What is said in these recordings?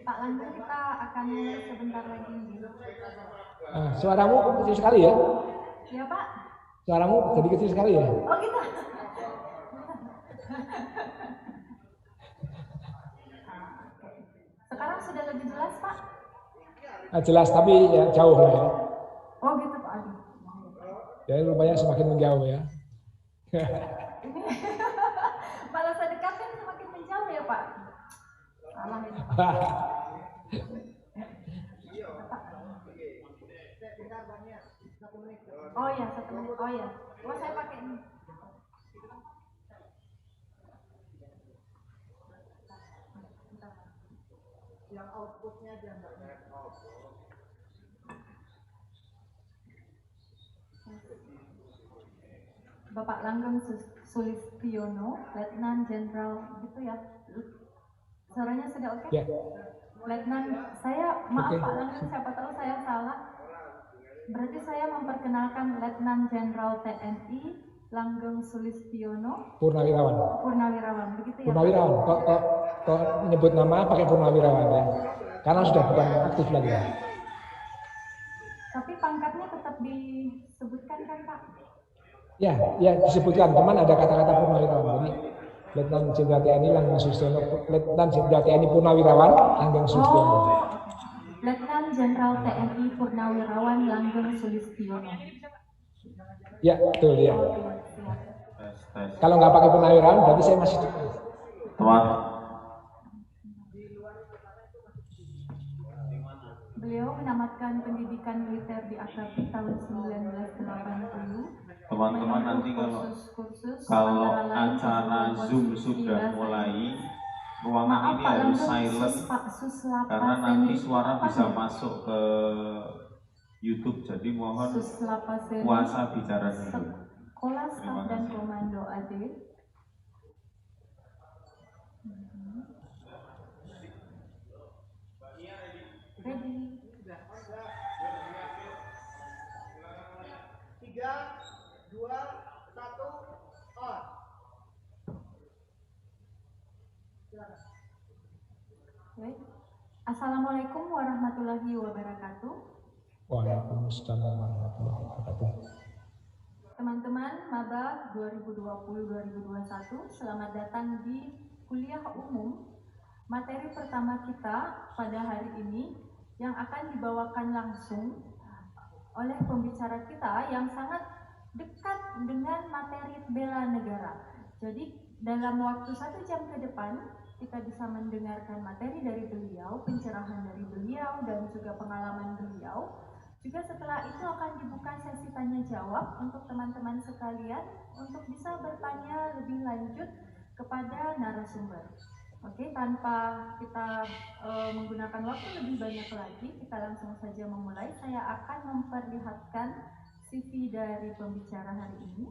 Pak Langgeng, kita akan mulai sebentar lagi. Suaramu kecil sekali ya? Iya Pak. Suaramu jadi kecil sekali ya? Oh gitu. Sekarang sudah lebih jelas Pak? Jelas tapi ya jauh lah ya. Oh gitu Pak Adi. Jadi rupanya semakin menjauh ya. Malah saya dekatkan semakin menjauh ya Pak. Salah ini Pak. Oh ya, 1 menit. Oh ya. Oh saya pakai ini. Yang outputnya aja enggak. Bapak Langgeng Sulistiono, Letnan Jenderal gitu ya. Suaranya sudah oke? Ya. Letnan, saya maaf Oke. Pak Langgeng, siapa tahu saya salah. Berarti saya memperkenalkan Letnan Jenderal TNI Langgeng Sulistiono Purnawirawan, begitu ya? Purnawirawan. Kok menyebut nama pakai Purnawirawan ya? Karena sudah bukan aktif lagi ya. Tapi pangkatnya tetap disebutkan kan Pak? Ya disebutkan, teman ada kata-kata Purnawirawan. Jadi Letnan Jenderal TNI Langgeng Sulistiono, Letnan Jenderal TNI Purnawirawan Langgeng Sulistiono. Letnan Jenderal TNI Purnawirawan Langgeng Sulistiono. Ya betul ya. Kalau nggak pakai Purnawirawan berarti saya masih teman. Beliau menamatkan pendidikan militer di AKABRI tahun 1980. Teman-teman nanti kalau acara Zoom sudah mulai, ruangan ini harus silent karena nanti suara bisa masuk ke YouTube, jadi mohon puasa bicara dulu. Sekolah Staf dan Komando AD. Ready. 3, 2, 1, on. Assalamualaikum warahmatullahi wabarakatuh. Waalaikumsalam warahmatullahi wabarakatuh. Teman-teman Maba 2020-2021, selamat datang di kuliah umum. Materi pertama kita pada hari ini yang akan dibawakan langsung oleh pembicara kita yang sangat dekat dengan materi bela negara. Jadi dalam waktu 1 jam ke depan kita bisa mendengarkan materi dari beliau, pencerahan dari beliau dan juga pengalaman beliau. Juga setelah itu akan dibuka sesi tanya jawab untuk teman-teman sekalian untuk bisa bertanya lebih lanjut kepada narasumber. Oke, tanpa kita menggunakan waktu lebih banyak lagi, kita langsung saja memulai. Saya akan memperlihatkan CV dari pembicara hari ini.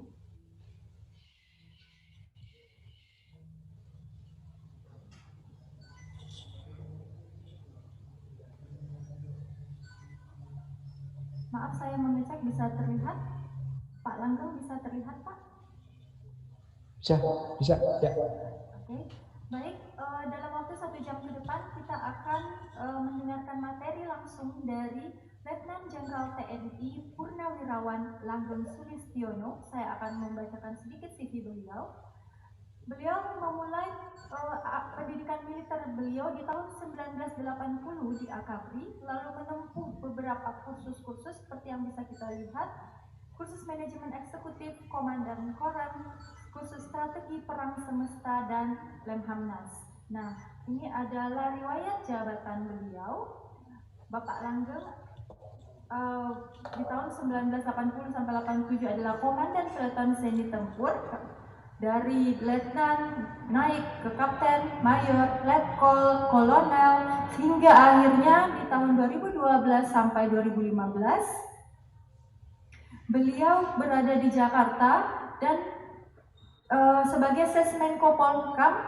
Maaf, saya mengecek bisa terlihat? Pak Langgeng bisa terlihat, Pak? Bisa, ya. Oke, baik. Dalam waktu 1 jam ke depan kita akan mendengarkan materi langsung dari Letnan Jenderal TNI Purnawirawan Langgeng Sulistiono. Saya akan membacakan sedikit CV beliau. Beliau memulai pendidikan militer beliau di tahun 1980 di AKABRI, lalu menempuh beberapa kursus-kursus seperti yang bisa kita lihat, kursus manajemen eksekutif, komandan koram, kursus strategi perang semesta, dan Lemhamnas. Nah, ini adalah riwayat jabatan beliau. Bapak Langgeng di tahun 1980 sampai 87 adalah komandan peleton seni tempur. Dari letnan naik ke kapten, mayor, letkol, kolonel, hingga akhirnya di tahun 2012 sampai 2015 beliau berada di Jakarta dan sebagai Sesmenko Polhukam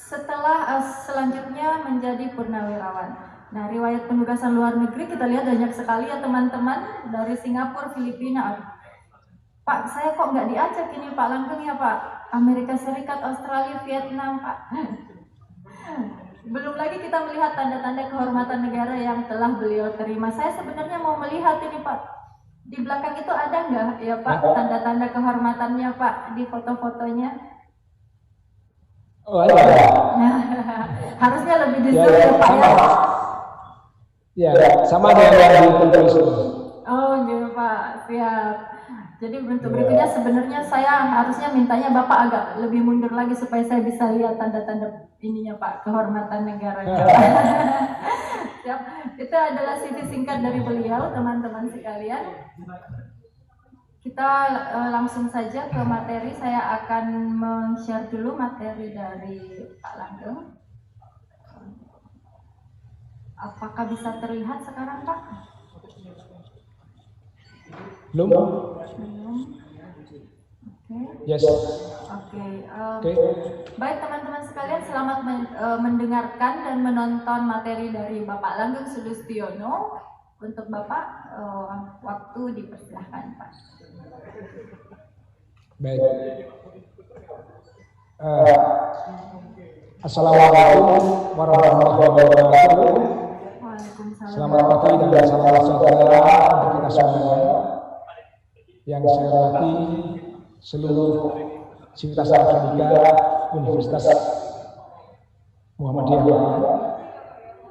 setelah selanjutnya menjadi purnawirawan. Nah, riwayat penugasan luar negeri kita lihat banyak sekali ya teman-teman, dari Singapura, Filipina. Pak, saya kok nggak diajak ini Pak Langgeng ya Pak? Amerika Serikat, Australia, Vietnam Pak. belum lagi kita melihat tanda-tanda kehormatan negara yang telah beliau terima. Saya sebenarnya mau melihat ini Pak, di belakang itu ada nggak ya Pak tanda-tanda kehormatannya Pak di foto-fotonya? Oh ada. Harusnya lebih di zoom ya Pak ya. Ya, sama dengan yang ditulis. Oh gitu Pak, siap. Jadi bentuk berikutnya sebenarnya saya harusnya mintanya Bapak agak lebih mundur lagi supaya saya bisa lihat tanda-tanda ininya Pak, kehormatan negaranya. Siap. Itu adalah CV singkat dari beliau, teman-teman sekalian. Kita langsung saja ke materi. Saya akan men-share dulu materi dari Pak Langgeng. Apakah bisa terlihat sekarang Pak? Belum? Oke. Yes. Oke. Baik teman-teman sekalian, selamat mendengarkan dan menonton materi dari Bapak Langgeng Sulistiono. Untuk Bapak, waktu dipersilahkan Pak. Baik. Assalamualaikum warahmatullahi wabarakatuh. Selamat pagi dan salam sejahtera untuk kita semua. Yang saya hormati seluruh Sivitas Akademika Universitas Muhammadiyah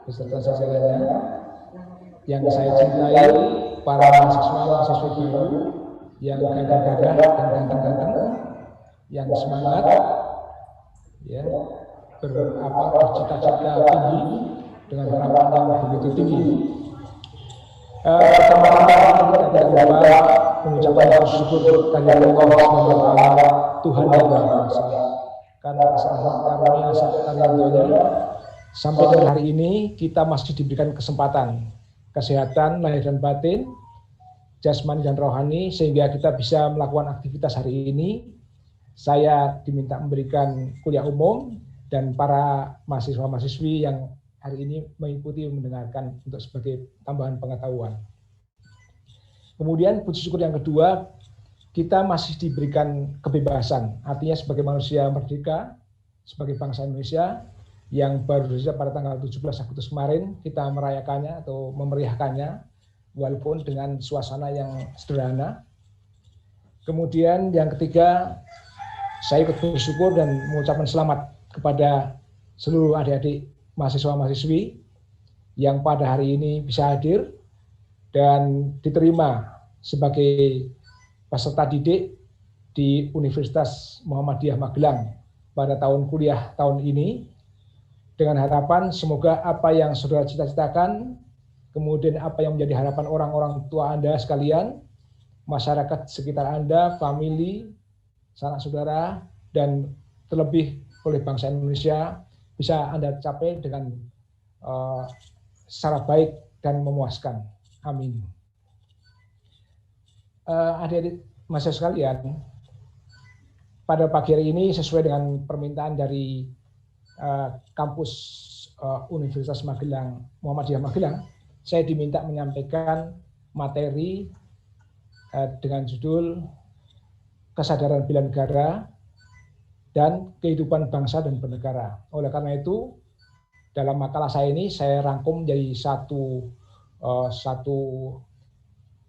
beserta jajarannya. Yang saya cintai para mahasiswa-mahasiswi baru yang gagah-gagah dan ganteng-ganteng, yang semangat, ya, bercita-cita tinggi dengan harapan yang begitu tinggi. Pertama-tama kita tidak lupa mengucapkan syukur kehadirat Allah SWT, Tuhan yang Maha Kuasa, karena kesalahan karunia karunia sampai dengan hari ini kita masih diberikan kesempatan, kesehatan lahir dan batin, jasmani dan rohani, sehingga kita bisa melakukan aktivitas hari ini. Saya diminta memberikan kuliah umum dan para mahasiswa-mahasiswi yang hari ini mengikuti mendengarkan untuk sebagai tambahan pengetahuan. Kemudian puji syukur yang kedua, kita masih diberikan kebebasan, artinya sebagai manusia merdeka, sebagai bangsa Indonesia yang baru saja pada tanggal 17 Agustus kemarin kita merayakannya atau memeriahkannya, walaupun dengan suasana yang sederhana. Kemudian yang ketiga, saya ikut bersyukur dan mengucapkan selamat kepada seluruh adik-adik mahasiswa-mahasiswi yang pada hari ini bisa hadir dan diterima sebagai peserta didik di Universitas Muhammadiyah Magelang pada tahun kuliah tahun ini, dengan harapan semoga apa yang saudara cita-citakan, kemudian apa yang menjadi harapan orang-orang tua Anda sekalian, masyarakat sekitar Anda, famili, sanak saudara, dan terlebih oleh bangsa Indonesia bisa Anda capai dengan secara baik dan memuaskan. Amin. Adik-adik mahasiswa sekalian, pada pagi hari ini sesuai dengan permintaan dari kampus Universitas Magelang, Muhammadiyah Magelang, saya diminta menyampaikan materi dengan judul Kesadaran Bela Negara dan Kehidupan Bangsa dan Bernegara. Oleh karena itu, dalam makalah saya ini saya rangkum menjadi satu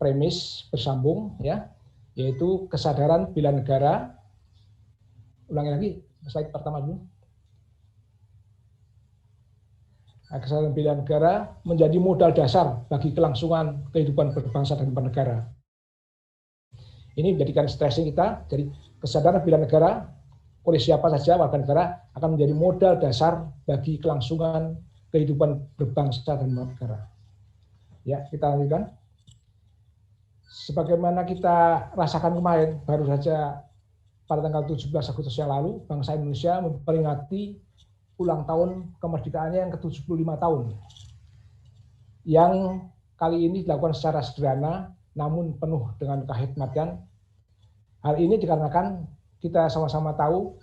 premis bersambung, ya, yaitu kesadaran bela negara. Ulangi lagi slide pertama dulu. Kesadaran bela negara menjadi modal dasar bagi kelangsungan kehidupan berbangsa dan bernegara. Ini menjadikan stressing kita. Jadi kesadaran bela negara oleh siapa saja warga negara akan menjadi modal dasar bagi kelangsungan kehidupan berbangsa dan bernegara. Ya, kita lanjutkan. Sebagaimana kita rasakan kemarin, baru saja pada tanggal 17 Agustus yang lalu, bangsa Indonesia memperingati ulang tahun kemerdekaannya yang ke-75 tahun. Yang kali ini dilakukan secara sederhana, namun penuh dengan kehikmatan. Hal ini dikarenakan kita sama-sama tahu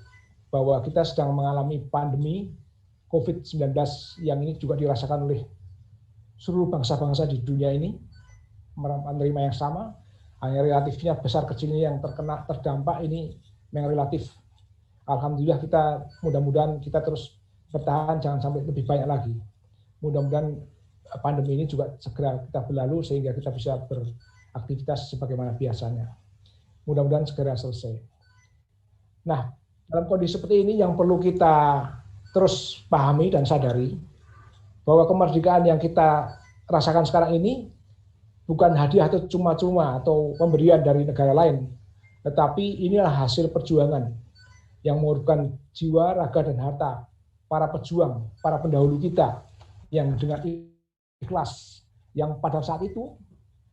bahwa kita sedang mengalami pandemi COVID-19 yang ini juga dirasakan oleh seluruh bangsa-bangsa di dunia ini, menerima yang sama, hanya relatifnya besar kecilnya yang terdampak ini yang relatif. Alhamdulillah kita mudah-mudahan kita terus bertahan, jangan sampai lebih banyak lagi. Mudah-mudahan pandemi ini juga segera kita berlalu sehingga kita bisa beraktivitas sebagaimana biasanya. Mudah-mudahan segera selesai. Nah, dalam kondisi seperti ini yang perlu kita terus pahami dan sadari bahwa kemerdekaan yang kita rasakan sekarang ini bukan hadiah atau cuma-cuma atau pemberian dari negara lain, tetapi inilah hasil perjuangan yang mengorbankan jiwa, raga, dan harta para pejuang, para pendahulu kita yang dengan ikhlas, yang pada saat itu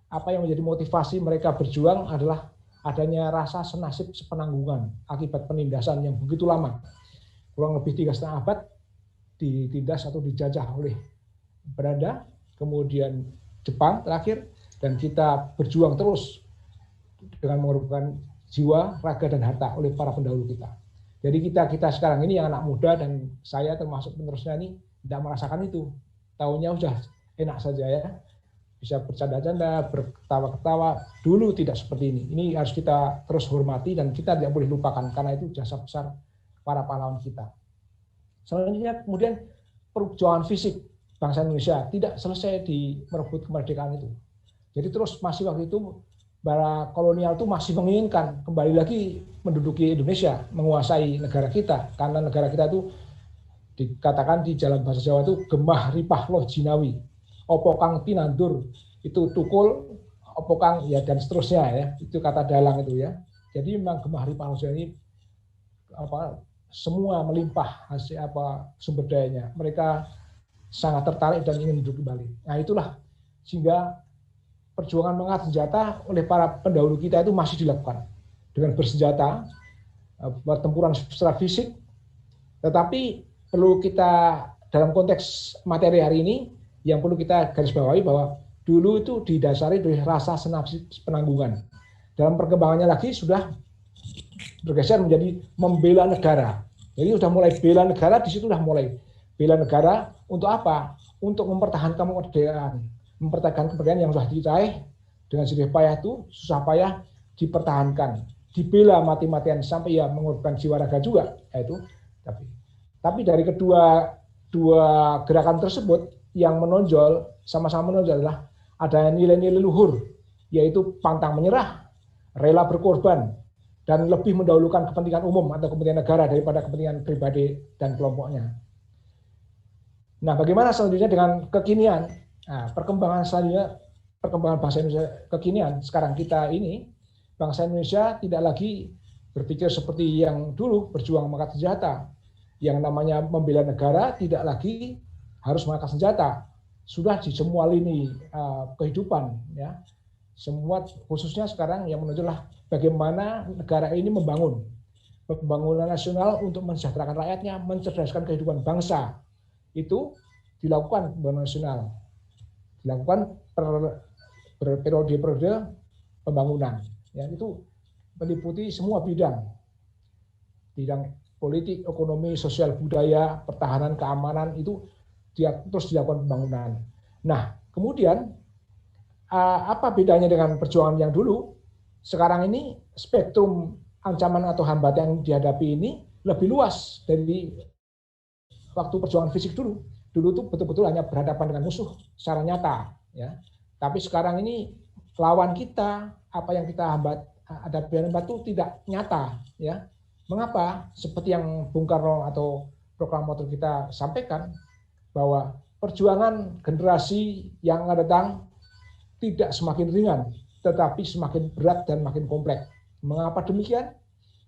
apa yang menjadi motivasi mereka berjuang adalah adanya rasa senasib sepenanggungan akibat penindasan yang begitu lama, kurang lebih 3,5 abad ditindas atau dijajah oleh Belanda, kemudian Jepang terakhir, dan kita berjuang terus dengan mengorbankan jiwa, raga, dan harta oleh para pendahulu kita. Jadi kita sekarang ini yang anak muda dan saya termasuk penerusnya ini tidak merasakan itu. Tahunnya sudah enak saja ya, bisa bercanda-canda, berketawa-ketawa. Dulu tidak seperti ini. Ini harus kita terus hormati dan kita tidak boleh lupakan karena itu jasa besar para pahlawan kita. Selanjutnya kemudian perjuangan fisik bangsa Indonesia tidak selesai di merebut kemerdekaan itu. Jadi terus masih waktu itu para kolonial itu masih menginginkan kembali lagi menduduki Indonesia, menguasai negara kita, karena negara kita itu dikatakan di dalam bahasa Jawa itu gemah ripah loh jinawi, opo kang pinandur, itu tukul, opo kang ya dan seterusnya ya, itu kata dalang itu ya. Jadi memang gemah ripah loh jinawi semua melimpah hasil sumber dayanya. Mereka sangat tertarik dan ingin menduduki Bali. Nah itulah sehingga perjuangan mengangkat senjata oleh para pendahulu kita itu masih dilakukan dengan bersenjata, pertempuran secara fisik. Tetapi perlu kita dalam konteks materi hari ini yang perlu kita garis bawahi bahwa dulu itu didasari dari rasa senasib penanggungan. Dalam perkembangannya lagi sudah bergeser menjadi membela negara. Jadi sudah mulai bela negara, di situ sudah mulai bela negara untuk apa? Untuk mempertahankan kemerdekaan. Mempertahankan kemerdekaan yang sudah diraih dengan sedih payah itu, susah payah dipertahankan, dibela mati-matian sampai ya mengorbankan jiwa raga juga, yaitu. Tapi dari dua gerakan tersebut yang menonjol, sama-sama menonjol adalah ada nilai-nilai luhur, yaitu pantang menyerah, rela berkorban, dan lebih mendahulukan kepentingan umum atau kepentingan negara daripada kepentingan pribadi dan kelompoknya. Nah, bagaimana selanjutnya dengan kekinian? Nah, perkembangan selanjutnya, perkembangan bangsa Indonesia kekinian, sekarang kita ini, bangsa Indonesia tidak lagi berpikir seperti yang dulu berjuang mengangkat senjata. Yang namanya membela negara tidak lagi harus mengangkat senjata. Sudah di semua lini kehidupan, ya. Semua khususnya sekarang yang menonjollah bagaimana negara ini membangun pembangunan nasional untuk mensejahterakan rakyatnya, mencerdaskan kehidupan bangsa. Itu dilakukan pembangunan nasional. Dilakukan periode pembangunan. Ya, itu meliputi semua bidang politik, ekonomi, sosial, budaya, pertahanan, keamanan, itu terus dilakukan pembangunan. Nah, kemudian apa bedanya dengan perjuangan yang dulu? Sekarang ini spektrum ancaman atau hambatan yang dihadapi ini lebih luas dari waktu perjuangan fisik dulu. Dulu itu betul-betul hanya berhadapan dengan musuh secara nyata, ya. Tapi sekarang ini lawan kita, apa yang kita hadapi itu tidak nyata, ya. Mengapa? Seperti yang Bung Karno atau proklamator kita sampaikan bahwa perjuangan generasi yang akan datang tidak semakin ringan, tetapi semakin berat dan makin kompleks. Mengapa demikian?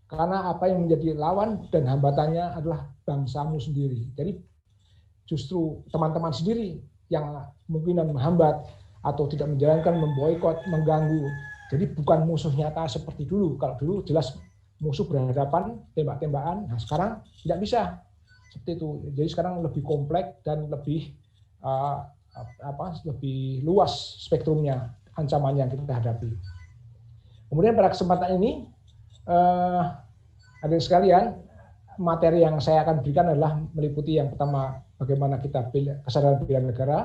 Karena apa yang menjadi lawan dan hambatannya adalah bangsamu sendiri. Jadi justru teman-teman sendiri yang mungkinan menghambat atau tidak menjalankan, memboikot, mengganggu. Jadi bukan musuh nyata seperti dulu. Kalau dulu jelas musuh berhadapan, tembak-tembakan. Nah sekarang tidak bisa seperti itu. Jadi sekarang lebih kompleks dan lebih lebih luas spektrumnya ancaman yang kita hadapi. Kemudian pada kesempatan ini, adik sekalian, materi yang saya akan berikan adalah meliputi yang pertama bagaimana kita kesadaran bela negara,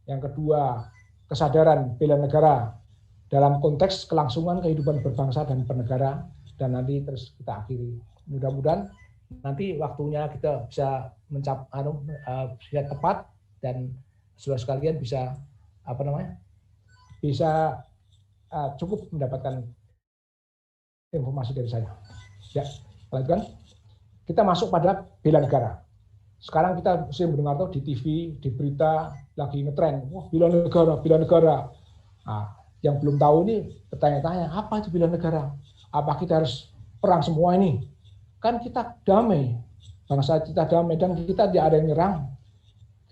yang kedua kesadaran bela negara dalam konteks kelangsungan kehidupan berbangsa dan bernegara, dan nanti terus kita akhiri. Mudah-mudahan nanti waktunya kita bisa bisa tepat dan saudara sekalian bisa bisa cukup mendapatkan informasi dari saya. Ya, lanjutkan. Kita masuk pada bela negara. Sekarang kita sering mendengar tuh di TV, di berita lagi ngetren, wah bela negara, bela negara. Nah, yang belum tahu ini bertanya-tanya, apa itu bela negara? Apa kita harus perang semua ini? Kan kita damai, bangsa kita damai dan kita tidak ada yang nyerang.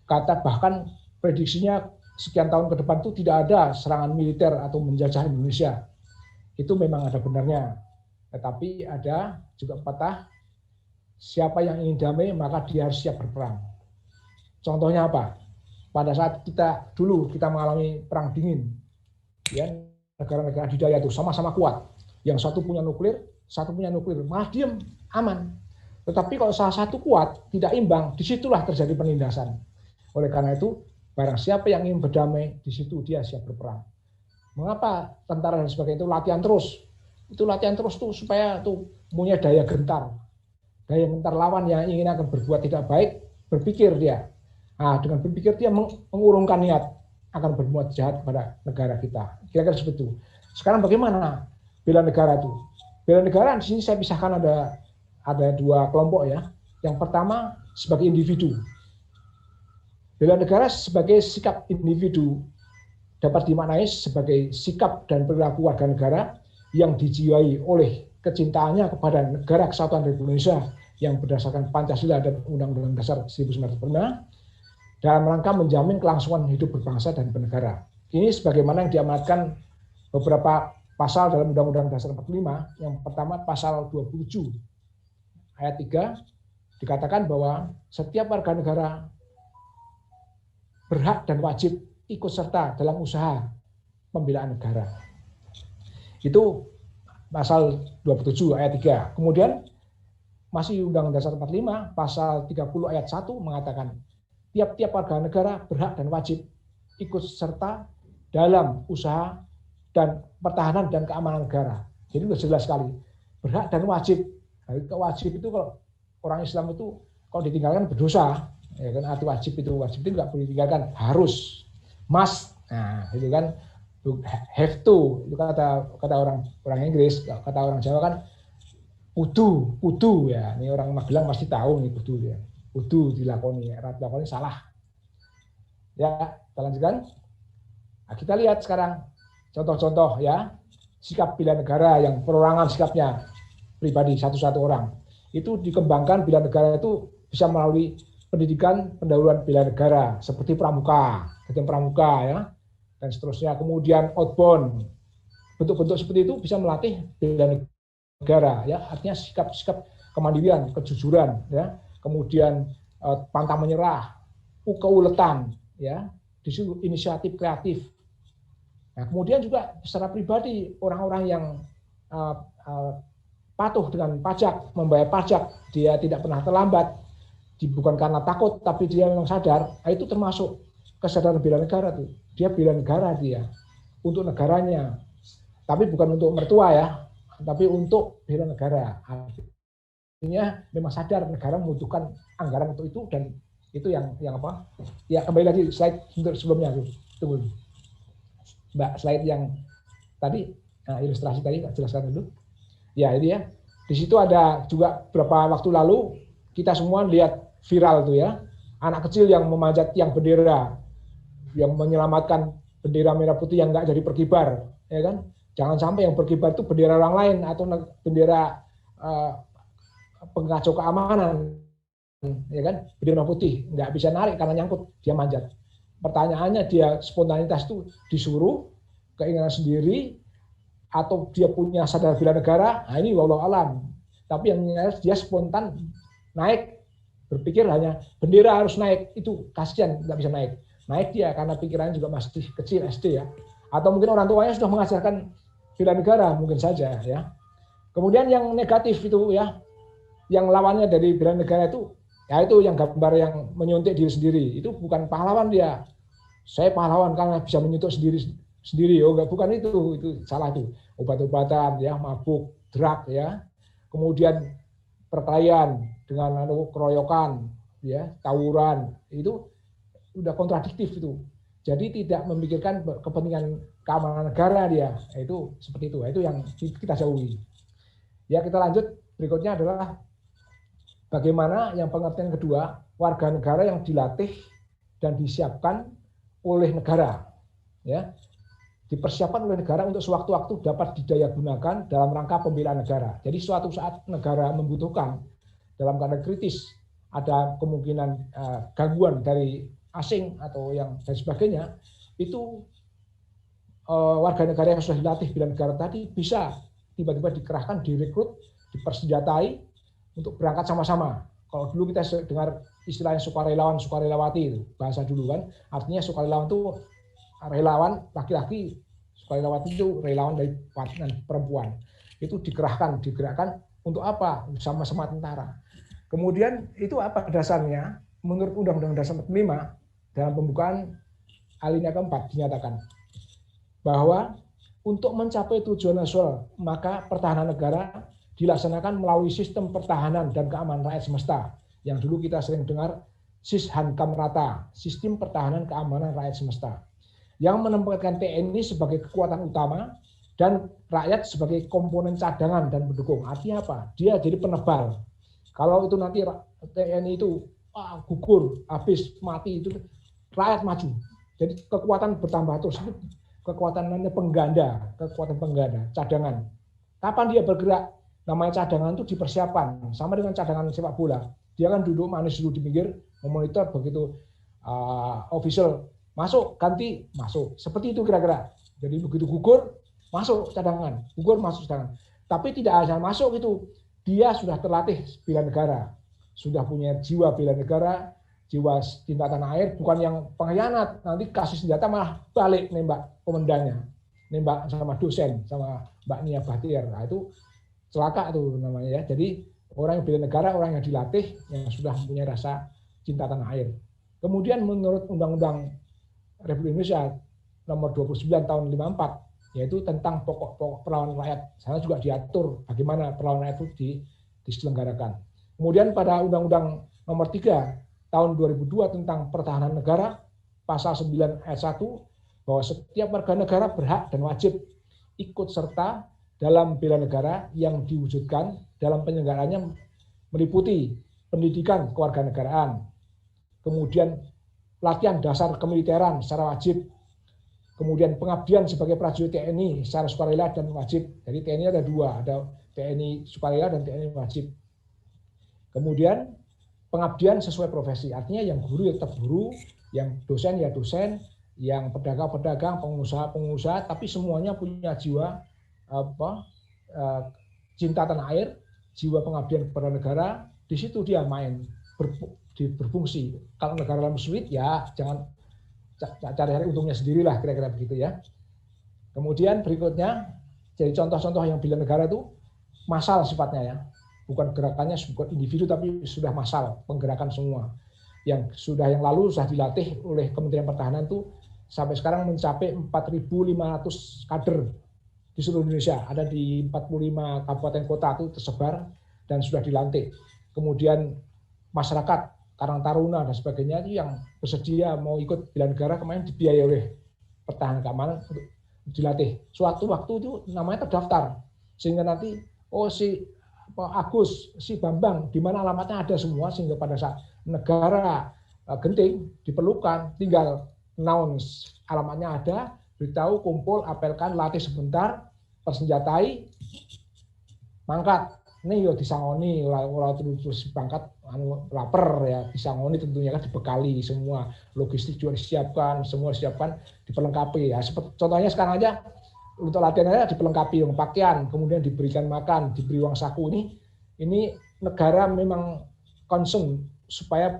Kata bahkan prediksinya sekian tahun ke depan itu tidak ada serangan militer atau menjajah Indonesia. Itu memang ada benarnya. Tetapi ada juga pepatah, siapa yang ingin damai maka dia harus siap berperang. Contohnya apa? Pada saat kita mengalami perang dingin, ya, negara-negara adidaya itu sama-sama kuat. Yang satu punya nuklir, malah diem, aman. Tetapi kalau salah satu kuat, tidak imbang, disitulah terjadi penindasan. Oleh karena itu, barang siapa yang ingin berdamai, di situ dia siap berperang. Mengapa tentara dan sebagainya itu latihan terus? Itu latihan terus tuh supaya tuh punya daya gentar. Daya gentar lawan yang ingin akan berbuat tidak baik, berpikir dia. Nah, dengan berpikir dia mengurungkan niat akan berbuat jahat kepada negara kita. Kira-kira seperti itu. Sekarang bagaimana bela negara itu? Bela negara di sini saya pisahkan ada dua kelompok ya. Yang pertama sebagai individu. Bela negara sebagai sikap individu dapat dimaknai sebagai sikap dan perilaku warga negara yang dijiwai oleh kecintaannya kepada negara kesatuan Republik Indonesia yang berdasarkan Pancasila dan Undang-Undang Dasar 1945 dalam rangka menjamin kelangsungan hidup berbangsa dan bernegara. Ini sebagaimana yang diamanatkan beberapa pasal dalam Undang-Undang Dasar 45. Yang pertama pasal 27 ayat 3 dikatakan bahwa setiap warga negara berhak dan wajib ikut serta dalam usaha pembelaan negara. Itu pasal 27 ayat 3. Kemudian masih Undang-Undang Dasar 45 pasal 30 ayat 1 mengatakan tiap-tiap warga negara berhak dan wajib ikut serta dalam usaha dan pertahanan dan keamanan negara. Jadi sudah jelas sekali berhak dan wajib. Nah, wajib itu kalau orang Islam itu kalau ditinggalkan berdosa. Ya kan, arti wajib itu nggak boleh ditinggalkan, harus, must. Nah, itu kan have to, itu kata orang Inggris, kata orang Jawa kan kudu ya. Ini orang Magelang pasti tahu nih kudu ya. Kudu dilakoni, dilakoni salah. Ya, kita lanjutkan. Nah, kita lihat sekarang contoh-contoh ya sikap bela negara yang perorangan sikapnya pribadi satu-satu orang. Itu dikembangkan bela negara itu bisa melalui pendidikan pendahuluan bela negara seperti pramuka, latihan pramuka ya, dan seterusnya. Kemudian outbound, bentuk-bentuk seperti itu bisa melatih bela negara ya, artinya sikap-sikap kemandirian, kejujuran ya, kemudian pantang menyerah, keuletan ya, disitu inisiatif kreatif. Nah, kemudian juga secara pribadi orang-orang yang patuh dengan pajak, membayar pajak, dia tidak pernah terlambat. Bukan karena takut, tapi dia memang sadar, itu termasuk kesadaran bela negara tuh. Dia bela negara dia untuk negaranya, tapi bukan untuk mertua ya, tapi untuk bela negara. Artinya memang sadar negara membutuhkan anggaran untuk itu dan itu yang apa? Ya kembali lagi slide sebelumnya tuh, tunggu, Mbak, slide yang tadi ilustrasi tadi jelaskan dulu. Ya ini ya, di situ ada juga beberapa waktu lalu kita semua lihat viral tuh ya, anak kecil yang memanjat tiang bendera, yang menyelamatkan bendera merah putih yang nggak jadi berkibar, ya kan? Jangan sampai yang berkibar itu bendera orang lain atau bendera pengacau keamanan, ya kan? Bendera putih nggak bisa narik karena nyangkut, dia manjat. Pertanyaannya dia spontanitas itu disuruh, keinginan sendiri, atau dia punya sadar bela negara? Nah ini wallahu alam. Tapi yang dia spontan naik. Berpikir hanya bendera harus naik, itu kasihan nggak bisa naik. Naik dia karena pikirannya juga masih kecil SD ya. Atau mungkin orang tuanya sudah mengajarkan bela negara mungkin saja ya. Kemudian yang negatif itu ya, yang lawannya dari bela negara itu, ya itu yang gambar yang menyuntik diri sendiri. Itu bukan pahlawan dia. Saya pahlawan karena bisa menyuntik sendiri. Oh enggak, bukan itu salah itu. Obat-obatan ya, mabuk, drug ya. Kemudian perkelahian, dengan keroyokan, ya, tawuran, itu udah kontradiktif itu. Jadi tidak memikirkan kepentingan keamanan negara dia, itu seperti itu. Itu yang kita jauhi. Ya, kita lanjut. Berikutnya adalah bagaimana yang pengertian kedua, warga negara yang dilatih dan disiapkan oleh negara, ya, dipersiapkan oleh negara untuk sewaktu-waktu dapat didayagunakan dalam rangka pembelaan negara. Jadi suatu saat negara membutuhkan dalam keadaan kritis, ada kemungkinan gangguan dari asing atau yang dan sebagainya, itu warga negara yang sudah dilatih bela negara tadi bisa tiba-tiba dikerahkan, direkrut, dipersenjatai untuk berangkat sama-sama. Kalau dulu kita dengar istilahnya sukarelawan, sukarelawati itu bahasa dulu kan, artinya sukarelawan itu relawan laki-laki, sukarelawati itu relawan dari perempuan. Itu digerakkan untuk apa? Sama-sama tentara. Kemudian itu apa dasarnya? Menurut Undang-Undang Dasar 45 dalam pembukaan alinea keempat dinyatakan bahwa untuk mencapai tujuan nasional maka pertahanan negara dilaksanakan melalui sistem pertahanan dan keamanan rakyat semesta yang dulu kita sering dengar Sishankamrata, sistem pertahanan keamanan rakyat semesta, yang menempatkan TNI sebagai kekuatan utama dan rakyat sebagai komponen cadangan dan pendukung. Artinya apa? Dia jadi penebal. Kalau itu nanti TNI itu gugur, habis, mati, itu rakyat maju. Jadi kekuatan bertambah terus. Kekuatan namanya kekuatan pengganda, cadangan. Kapan dia bergerak? Namanya cadangan itu dipersiapkan, sama dengan cadangan sepak bola. Dia kan duduk manis dulu di pinggir, memonitor begitu official masuk, ganti, masuk. Seperti itu kira-kira. Jadi begitu gugur, masuk cadangan. Gugur, masuk cadangan. Tapi tidak asal masuk itu. Dia sudah terlatih bela negara. Sudah punya jiwa bela negara, jiwa cinta tanah air, bukan yang pengkhianat. Nanti kasih senjata malah balik nembak komandannya. Nembak sama dosen, sama Mbak Nia Bahtiar. Nah, itu celaka itu namanya ya. Jadi orang yang bela negara, orang yang dilatih, yang sudah mempunyai rasa cinta tanah air. Kemudian menurut Undang-Undang Republik Indonesia nomor 29 tahun 54, yaitu tentang pokok-pokok perlawanan rakyat. Sana juga diatur bagaimana perlawanan rakyat itu diselenggarakan. Kemudian pada Undang-Undang nomor 3 tahun 2002 tentang pertahanan negara, pasal 9 ayat 1, bahwa setiap warga negara berhak dan wajib ikut serta dalam bela negara yang diwujudkan dalam penyelenggaraannya meliputi pendidikan kewarganegaraan, kemudian latihan dasar kemiliteran secara wajib, kemudian pengabdian sebagai prajurit TNI secara sukarela dan wajib. Jadi TNI ada dua, ada TNI sukarela dan TNI wajib. Kemudian pengabdian sesuai profesi, artinya yang guru ya tetap guru, yang dosen ya dosen, yang pedagang-pedagang, pengusaha-pengusaha, tapi semuanya punya jiwa cinta tanah air, jiwa pengabdian kepada negara. Di situ dia main berfungsi. Kalau negara dalam sulit ya jangan cari untungnya sendirilah, kira-kira begitu ya. Kemudian berikutnya jadi contoh-contoh yang bela negara itu massal sifatnya ya, bukan gerakannya bukan individu tapi sudah massal, penggerakan semua. Yang lalu sudah dilatih oleh Kementerian Pertahanan itu sampai sekarang mencapai 4.500 kader di seluruh Indonesia, ada di 45 kabupaten kota itu tersebar dan sudah dilantik. Kemudian masyarakat Karang Taruna dan sebagainya itu yang bersedia mau ikut bela negara kemarin dibiayai oleh pertahanan keamanan untuk dilatih. Suatu waktu itu namanya terdaftar sehingga nanti si Agus, si Bambang, di mana alamatnya ada semua, sehingga pada saat negara genting diperlukan tinggal announce alamatnya ada, beritahu, kumpul, apelkan, latih sebentar, persenjatai, mangkat. Ini yo disangoni, ora terus berangkat lapar ya, disangoni tentunya kan, dibekali semua, logistik juga disiapkan, semua disiapkan, diperlengkapi. Ya, seperti contohnya sekarang aja untuk latihan aja diperlengkapi dengan pakaian, kemudian diberikan makan, diberi uang saku. Ini negara memang concern supaya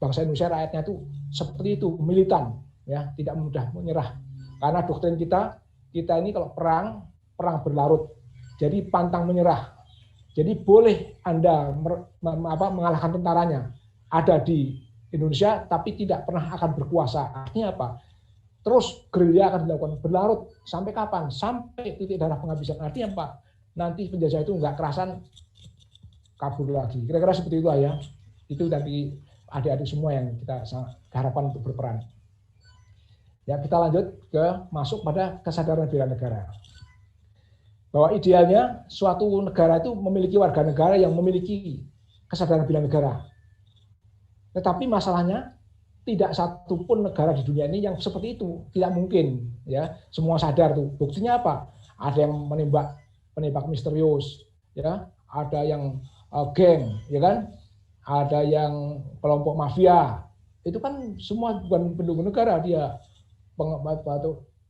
bangsa Indonesia rakyatnya itu seperti itu, militan ya, tidak mudah menyerah. Karena doktrin kita ini kalau perang berlarut. Jadi pantang menyerah. Jadi boleh Anda mengalahkan tentaranya, ada di Indonesia tapi tidak pernah akan berkuasa. Artinya apa? Terus gerilya akan dilakukan berlarut sampai kapan? Sampai titik darah penghabisan. Artinya apa? Nanti penjajah itu nggak kerasan, kabur lagi. Kira-kira seperti itu ya. Itu dari adik-adik semua yang kita harapkan untuk berperan. Ya, kita lanjut masuk pada kesadaran bela negara. Bahwa idealnya suatu negara itu memiliki warga negara yang memiliki kesadaran bela negara. Tetapi masalahnya tidak satupun negara di dunia ini yang seperti itu, tidak mungkin ya. Semua sadar tuh. Buktinya apa? Ada yang penembak misterius, ya, ada yang geng, ya kan? Ada yang kelompok mafia. Itu kan semua bukan pendukung negara, dia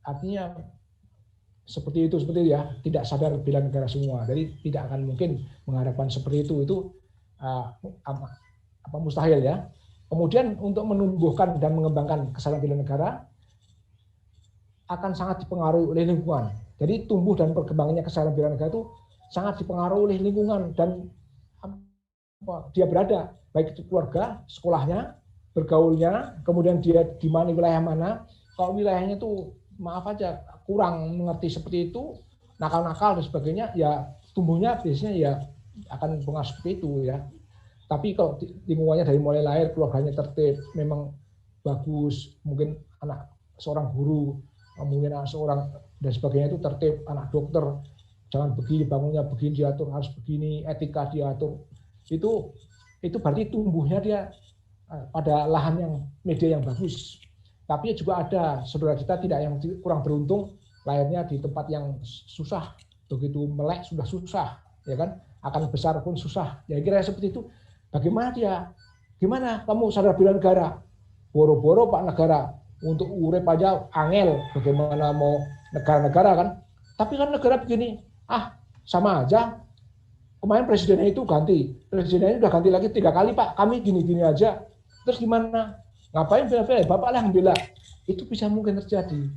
artinya seperti itu ya, tidak sadar bela negara semua. Jadi tidak akan mungkin mengharapkan seperti itu mustahil ya. Kemudian untuk menumbuhkan dan mengembangkan kesadaran bela negara akan sangat dipengaruhi oleh lingkungan. Jadi tumbuh dan perkembangannya kesadaran bela negara itu sangat dipengaruhi oleh lingkungan dan dia berada, baik itu keluarga, sekolahnya, bergaulnya, kemudian dia di mana wilayah mana. Kalau wilayahnya itu maaf aja kurang mengerti seperti itu, nakal-nakal dan sebagainya, ya tumbuhnya biasanya ya akan pengaruh seperti itu ya. Tapi kalau lingkungannya dari mulai lahir, keluarganya tertib, memang bagus, mungkin anak seorang guru, mungkin anak seorang dan sebagainya itu tertib, anak dokter, jangan begini, bangunnya begini diatur, harus begini, etika diatur, itu berarti tumbuhnya dia pada lahan yang media yang bagus. Tapi juga ada saudara kita tidak yang kurang beruntung, lahirnya di tempat yang susah, begitu melek sudah susah, ya kan, akan besar pun susah. Ya kira seperti itu. Bagaimana dia? Gimana kamu sadar bela negara? Boro-boro Pak negara untuk urip aja angel, bagaimana mau negara-negara kan? Tapi kan negara begini, sama aja. Kemarin presidennya itu ganti, presidennya udah ganti lagi 3 kali Pak, kami gini-gini aja. Terus gimana? Ngapain bela-bela? Bapak lah yang bela. Itu bisa mungkin terjadi.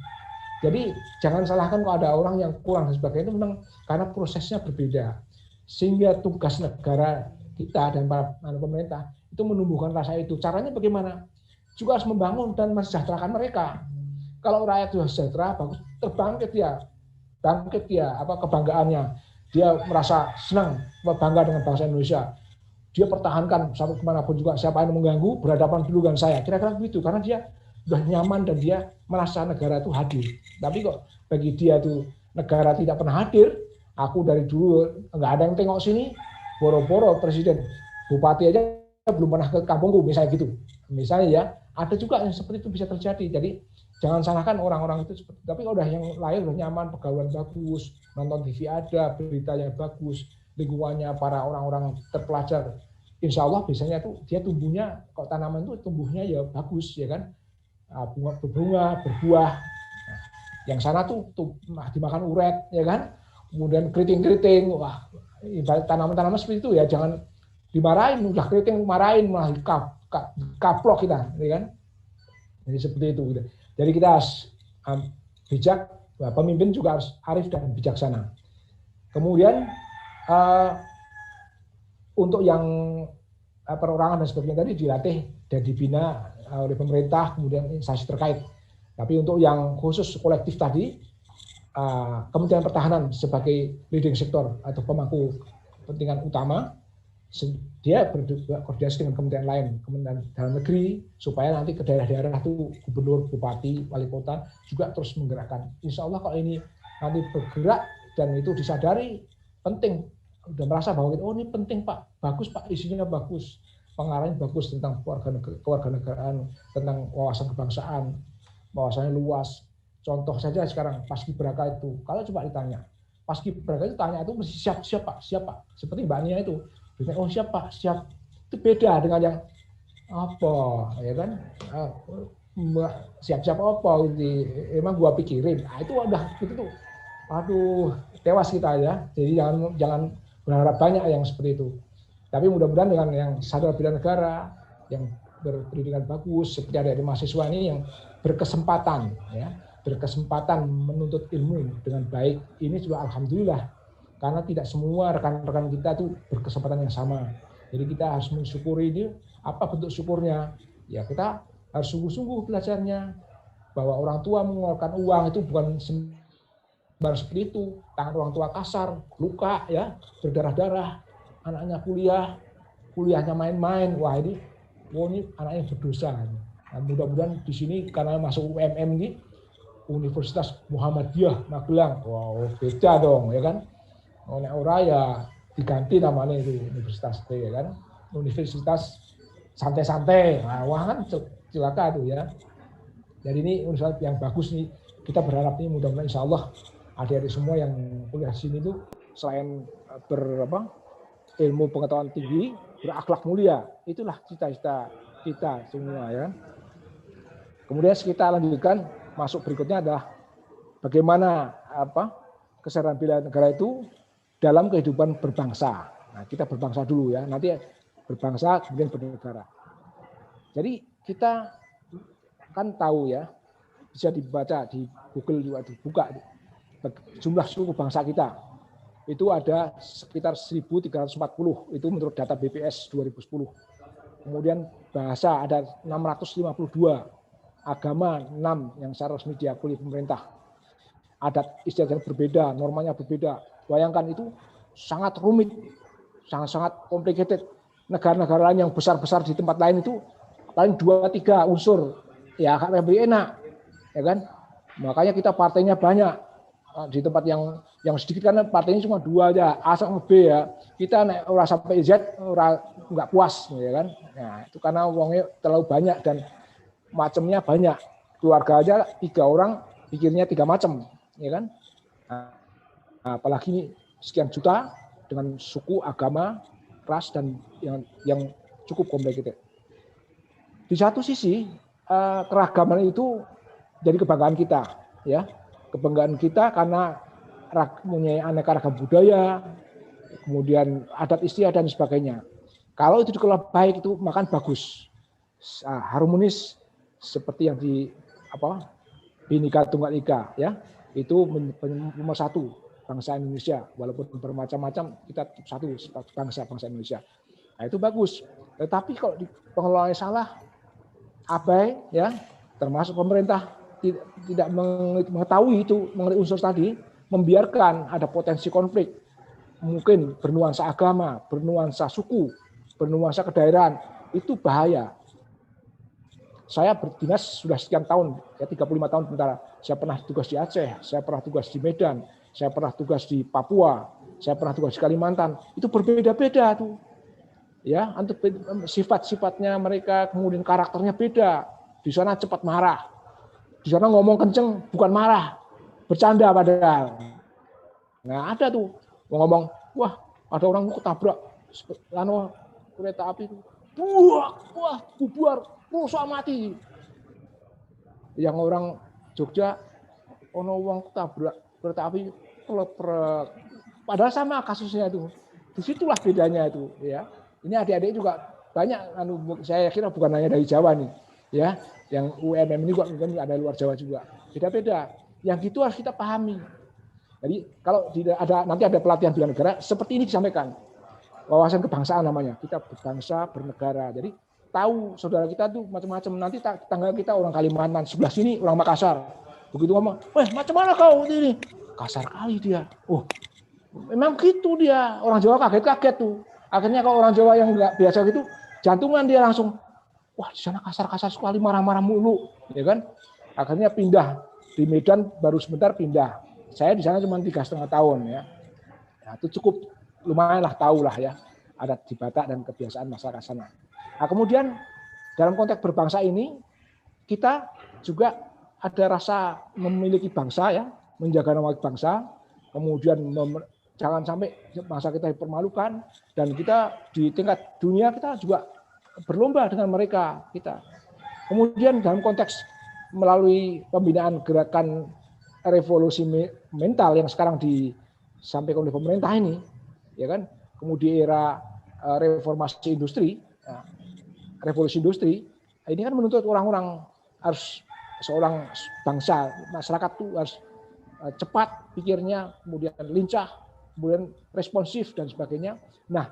Jadi jangan salahkan kalau ada orang yang kurang dan sebagainya, itu memang karena prosesnya berbeda. Sehingga tugas negara kita dan para pemerintah itu menumbuhkan rasa itu. Caranya bagaimana? Juga harus membangun dan mensejahterakan mereka. Kalau rakyat sudah sejahtera, bagus, terbangkit dia, kebanggaannya. Dia merasa senang, bangga dengan bangsa Indonesia. Dia pertahankan sampai kemanapun juga, siapa yang mengganggu, berhadapan dulu dengan saya. Kira-kira begitu, karena dia sudah nyaman dan dia merasa negara itu hadir. Tapi kok bagi dia itu negara tidak pernah hadir, aku dari dulu nggak ada yang tengok sini, boro-boro presiden, bupati aja belum pernah ke kampungku, misalnya gitu. Misalnya ya, ada juga yang seperti itu bisa terjadi. Jadi jangan salahkan orang-orang itu seperti itu. Tapi kalau udah yang lain udah nyaman, pegawai bagus, nonton TV ada, beritanya bagus, lingkungannya para orang-orang terpelajar, insya Allah biasanya tuh dia tumbuhnya, kalau tanaman itu tumbuhnya ya bagus ya kan, berbunga, berbuah. Nah, yang sana tuh dimakan uret ya kan, kemudian keriting-keriting, wah tanaman-tanaman seperti itu ya jangan dimarahin, udah keriting marahin malah kaplok kita, ya kan? Jadi seperti itu. Gitu. Jadi kita harus bijak, pemimpin juga harus arif dan bijaksana. Kemudian untuk yang perorangan dan sebagainya tadi dilatih dan dibina oleh pemerintah, kemudian instansi terkait. Tapi untuk yang khusus kolektif tadi, Kementerian Pertahanan sebagai leading sektor atau pemangku kepentingan utama, dia berkoordinasi dengan kementerian lain, Kementerian Dalam Negeri, supaya nanti ke daerah-daerah itu gubernur, bupati, wali kota juga terus menggerakkan. Insya Allah kalau ini nanti bergerak dan itu disadari penting, udah merasa bahwa ini penting Pak, bagus Pak, isinya bagus, pengarahnya bagus tentang kewarganegaraan, tentang wawasan kebangsaan, wawasannya luas. Contoh saja sekarang Paskibraka itu, kalau coba ditanya, Paskibraka itu tanya itu mesti siap Pak, seperti Mbak Nia itu. Oh siap Pak, siap. Itu beda dengan yang apa, ya kan? Siap-siap apa gitu. Emang gua pikirin. Nah, itu udah gitu tuh. Aduh, tewas kita ya. Jadi jangan berharap banyak yang seperti itu. Tapi mudah-mudahan dengan yang sadar bela negara, yang berpendidikan bagus, seperti ada di mahasiswa ini yang berkesempatan menuntut ilmu dengan baik, ini juga alhamdulillah, karena tidak semua rekan-rekan kita itu berkesempatan yang sama. Jadi kita harus mensyukuri ini. Apa bentuk syukurnya? Ya kita harus sungguh-sungguh belajarnya, bahwa orang tua mengeluarkan uang itu bukan sembarang seperti itu. Tangan orang tua kasar, luka ya, berdarah-darah. anaknya kuliahnya main-main, wah ini anaknya berdosa. Nah, mudah-mudahan di sini karena masuk UMM ini, Universitas Muhammadiyah Magelang, wow beda dong, ya kan? Oleh orang ya diganti namanya itu universitas ya kan? Universitas santai-santai, wah kan celaka tuh ya. Jadi ini universitas yang bagus nih, kita berharap nih mudah-mudahan insya Allah adik-adik semua yang kuliah di sini tuh selain ilmu pengetahuan tinggi, berakhlak mulia, itulah cita-cita kita semua ya. Kemudian kita lanjutkan, masuk berikutnya adalah bagaimana kesadaran bela negara itu dalam kehidupan berbangsa. Nah, kita berbangsa dulu ya, nanti berbangsa kemudian bernegara. Jadi kita kan tahu ya, bisa dibaca di Google juga dibuka jumlah suku bangsa kita. Itu ada sekitar 1.340, itu menurut data BPS 2010. Kemudian bahasa ada 652, agama 6 yang secara resmi diakui pemerintah. Adat istiadat berbeda, normanya berbeda. Bayangkan itu sangat rumit, sangat complicated. Negara-negara lain yang besar-besar di tempat lain itu paling 2-3 unsur, ya lebih enak, ya kan? Makanya kita partainya banyak. Di tempat yang sedikit karena partainya cuma 2 aja, A sama B ya. Kita naik orang sampai Z nggak puas, ya kan? Nah, itu karena uangnya terlalu banyak dan macamnya banyak. Keluarga aja 3 orang pikirnya 3 macam, ya kan? Nah, apalagi sekian juta dengan suku, agama, ras dan yang cukup complicated. Di satu sisi keragaman itu jadi kebanggaan kita, ya. Kebanggaan kita karena punya aneka ragam budaya, kemudian adat istiadat dan sebagainya. Kalau itu dikelola baik itu makan bagus, harmonis seperti yang di Bhinneka Tunggal Ika ya, itu nomor 1 bangsa Indonesia walaupun bermacam-macam kita satu bangsa Indonesia. Nah, itu bagus. Tetapi kalau pengelolaannya salah, abai ya, termasuk pemerintah tidak mengetahui itu mengenai unsur tadi, membiarkan ada potensi konflik, mungkin bernuansa agama, bernuansa suku, bernuansa kedaerahan, itu bahaya. Saya berdinas sudah sekian tahun, ya 35 tahun sementara. Saya pernah tugas di Aceh, saya pernah tugas di Medan, saya pernah tugas di Papua, saya pernah tugas di Kalimantan. Itu berbeda-beda tuh. Ya, untuk sifat-sifatnya mereka, kemudian karakternya beda. Di sana cepat marah. Di sana ngomong kenceng, bukan marah, bercanda padahal. Nah ada tuh ngomong, wah ada orang ketabrak, kereta api itu, wah bubar, rusak mati. Yang orang Jogja, ono wong ketabrak kereta api, padahal sama kasusnya itu. Disitulah bedanya itu, ya. Ini adik-adik juga banyak, saya kira bukan hanya dari Jawa nih, ya. Yang UMM ini juga mungkin ada luar Jawa juga, beda-beda. Yang gitu harus kita pahami. Jadi kalau nanti ada pelatihan bela negara seperti ini disampaikan, wawasan kebangsaan namanya. Kita berbangsa, bernegara. Jadi tahu saudara kita tuh macam-macam. Nanti tetangga kita orang Kalimantan, sebelah sini orang Makassar. Begitu ngomong, macam mana kau ini? Kasar kali dia. Oh, memang gitu dia. Orang Jawa kaget-kaget tuh. Akhirnya kalau orang Jawa yang nggak biasa gitu, jantungan dia langsung. Wah, di sana kasar-kasar sekali, marah-marah mulu, ya kan? Akhirnya pindah di Medan, baru sebentar pindah. Saya di sana cuma 3,5 tahun ya. Nah, itu cukup lumayan lah, tahu lah ya, adat di Batak dan kebiasaan masyarakat sana. Nah, kemudian dalam konteks berbangsa ini kita juga ada rasa memiliki bangsa ya, menjaga nama bangsa, kemudian jangan sampai bangsa kita dipermalukan, dan kita di tingkat dunia kita juga berlomba dengan mereka kita. Kemudian dalam konteks melalui pembinaan gerakan revolusi mental yang sekarang disampaikan oleh pemerintah ini, ya kan? Kemudian era reformasi industri, revolusi industri, ini kan menuntut orang-orang harus seorang bangsa, masyarakat itu harus cepat pikirnya, kemudian lincah, kemudian responsif dan sebagainya. Nah,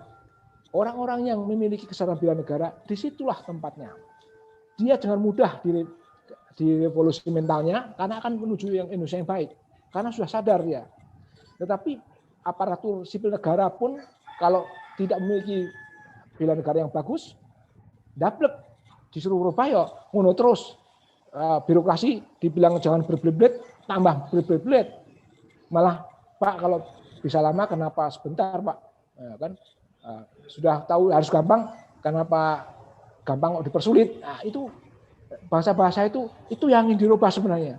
orang-orang yang memiliki kesadaran bela negara, disitulah tempatnya. Dia jangan mudah di revolusi mentalnya, karena akan menuju yang Indonesia yang baik. Karena sudah sadar dia. Tetapi aparatur sipil negara pun, kalau tidak memiliki bela negara yang bagus, daplek disuruh rubah ya ngono terus. Birokrasi dibilang jangan berbelit-belit, tambah berbelit-belit. Malah Pak kalau bisa lama kenapa sebentar Pak? Kan sudah tahu harus gampang, kenapa gampang kok dipersulit? Nah, itu bahasa-bahasa itu yang ingin dirubah sebenarnya.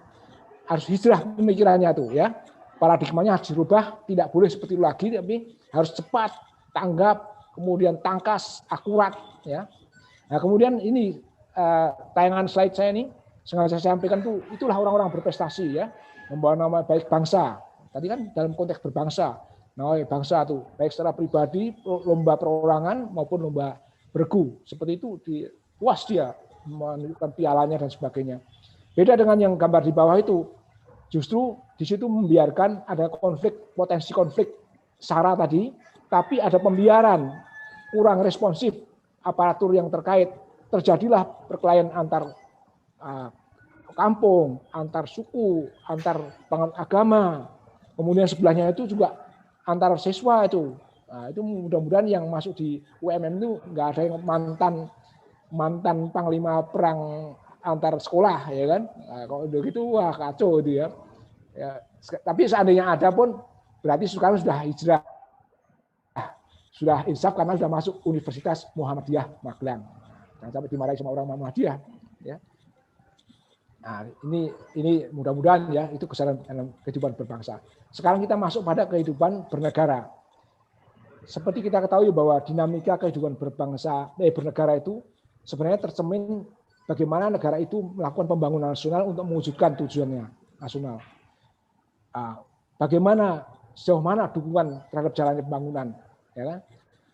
Harus hijrah pemikirannya tuh ya. Paradigmanya harus dirubah, tidak boleh seperti itu lagi, tapi harus cepat, tanggap, kemudian tangkas, akurat ya. Nah, kemudian ini tayangan slide saya ini sengaja saya sampaikan tuh itulah orang-orang berprestasi ya, membawa nama baik bangsa. Tadi kan dalam konteks berbangsa. Nah, bangsa tuh baik secara pribadi, lomba perorangan maupun lomba bergu. Seperti itu puas dia menunjukkan pialanya dan sebagainya. Beda dengan yang gambar di bawah itu. Justru di situ membiarkan ada konflik, potensi konflik SARA tadi, tapi ada pembiaran, kurang responsif aparatur yang terkait. Terjadilah perkelahian antar kampung, antar suku, antar agama. Kemudian sebelahnya itu juga antar siswa itu. Nah, itu mudah-mudahan yang masuk di UMM itu nggak ada yang mantan panglima perang antar sekolah ya kan. Nah, kalau begitu wah kacau itu ya. Tapi seandainya ada pun berarti sekarang sudah hijrah, sudah insaf karena sudah masuk Universitas Muhammadiyah Magelang. Jangan sampai dimarahi sama orang Muhammadiyah ya. Nah, ini mudah-mudahan ya itu kesadaran dalam kehidupan berbangsa. Sekarang kita masuk pada kehidupan bernegara. Seperti kita ketahui bahwa dinamika kehidupan bernegara itu sebenarnya tercermin bagaimana negara itu melakukan pembangunan nasional untuk mewujudkan tujuannya nasional. Bagaimana sejauh mana dukungan terhadap jalannya pembangunan, ya kan?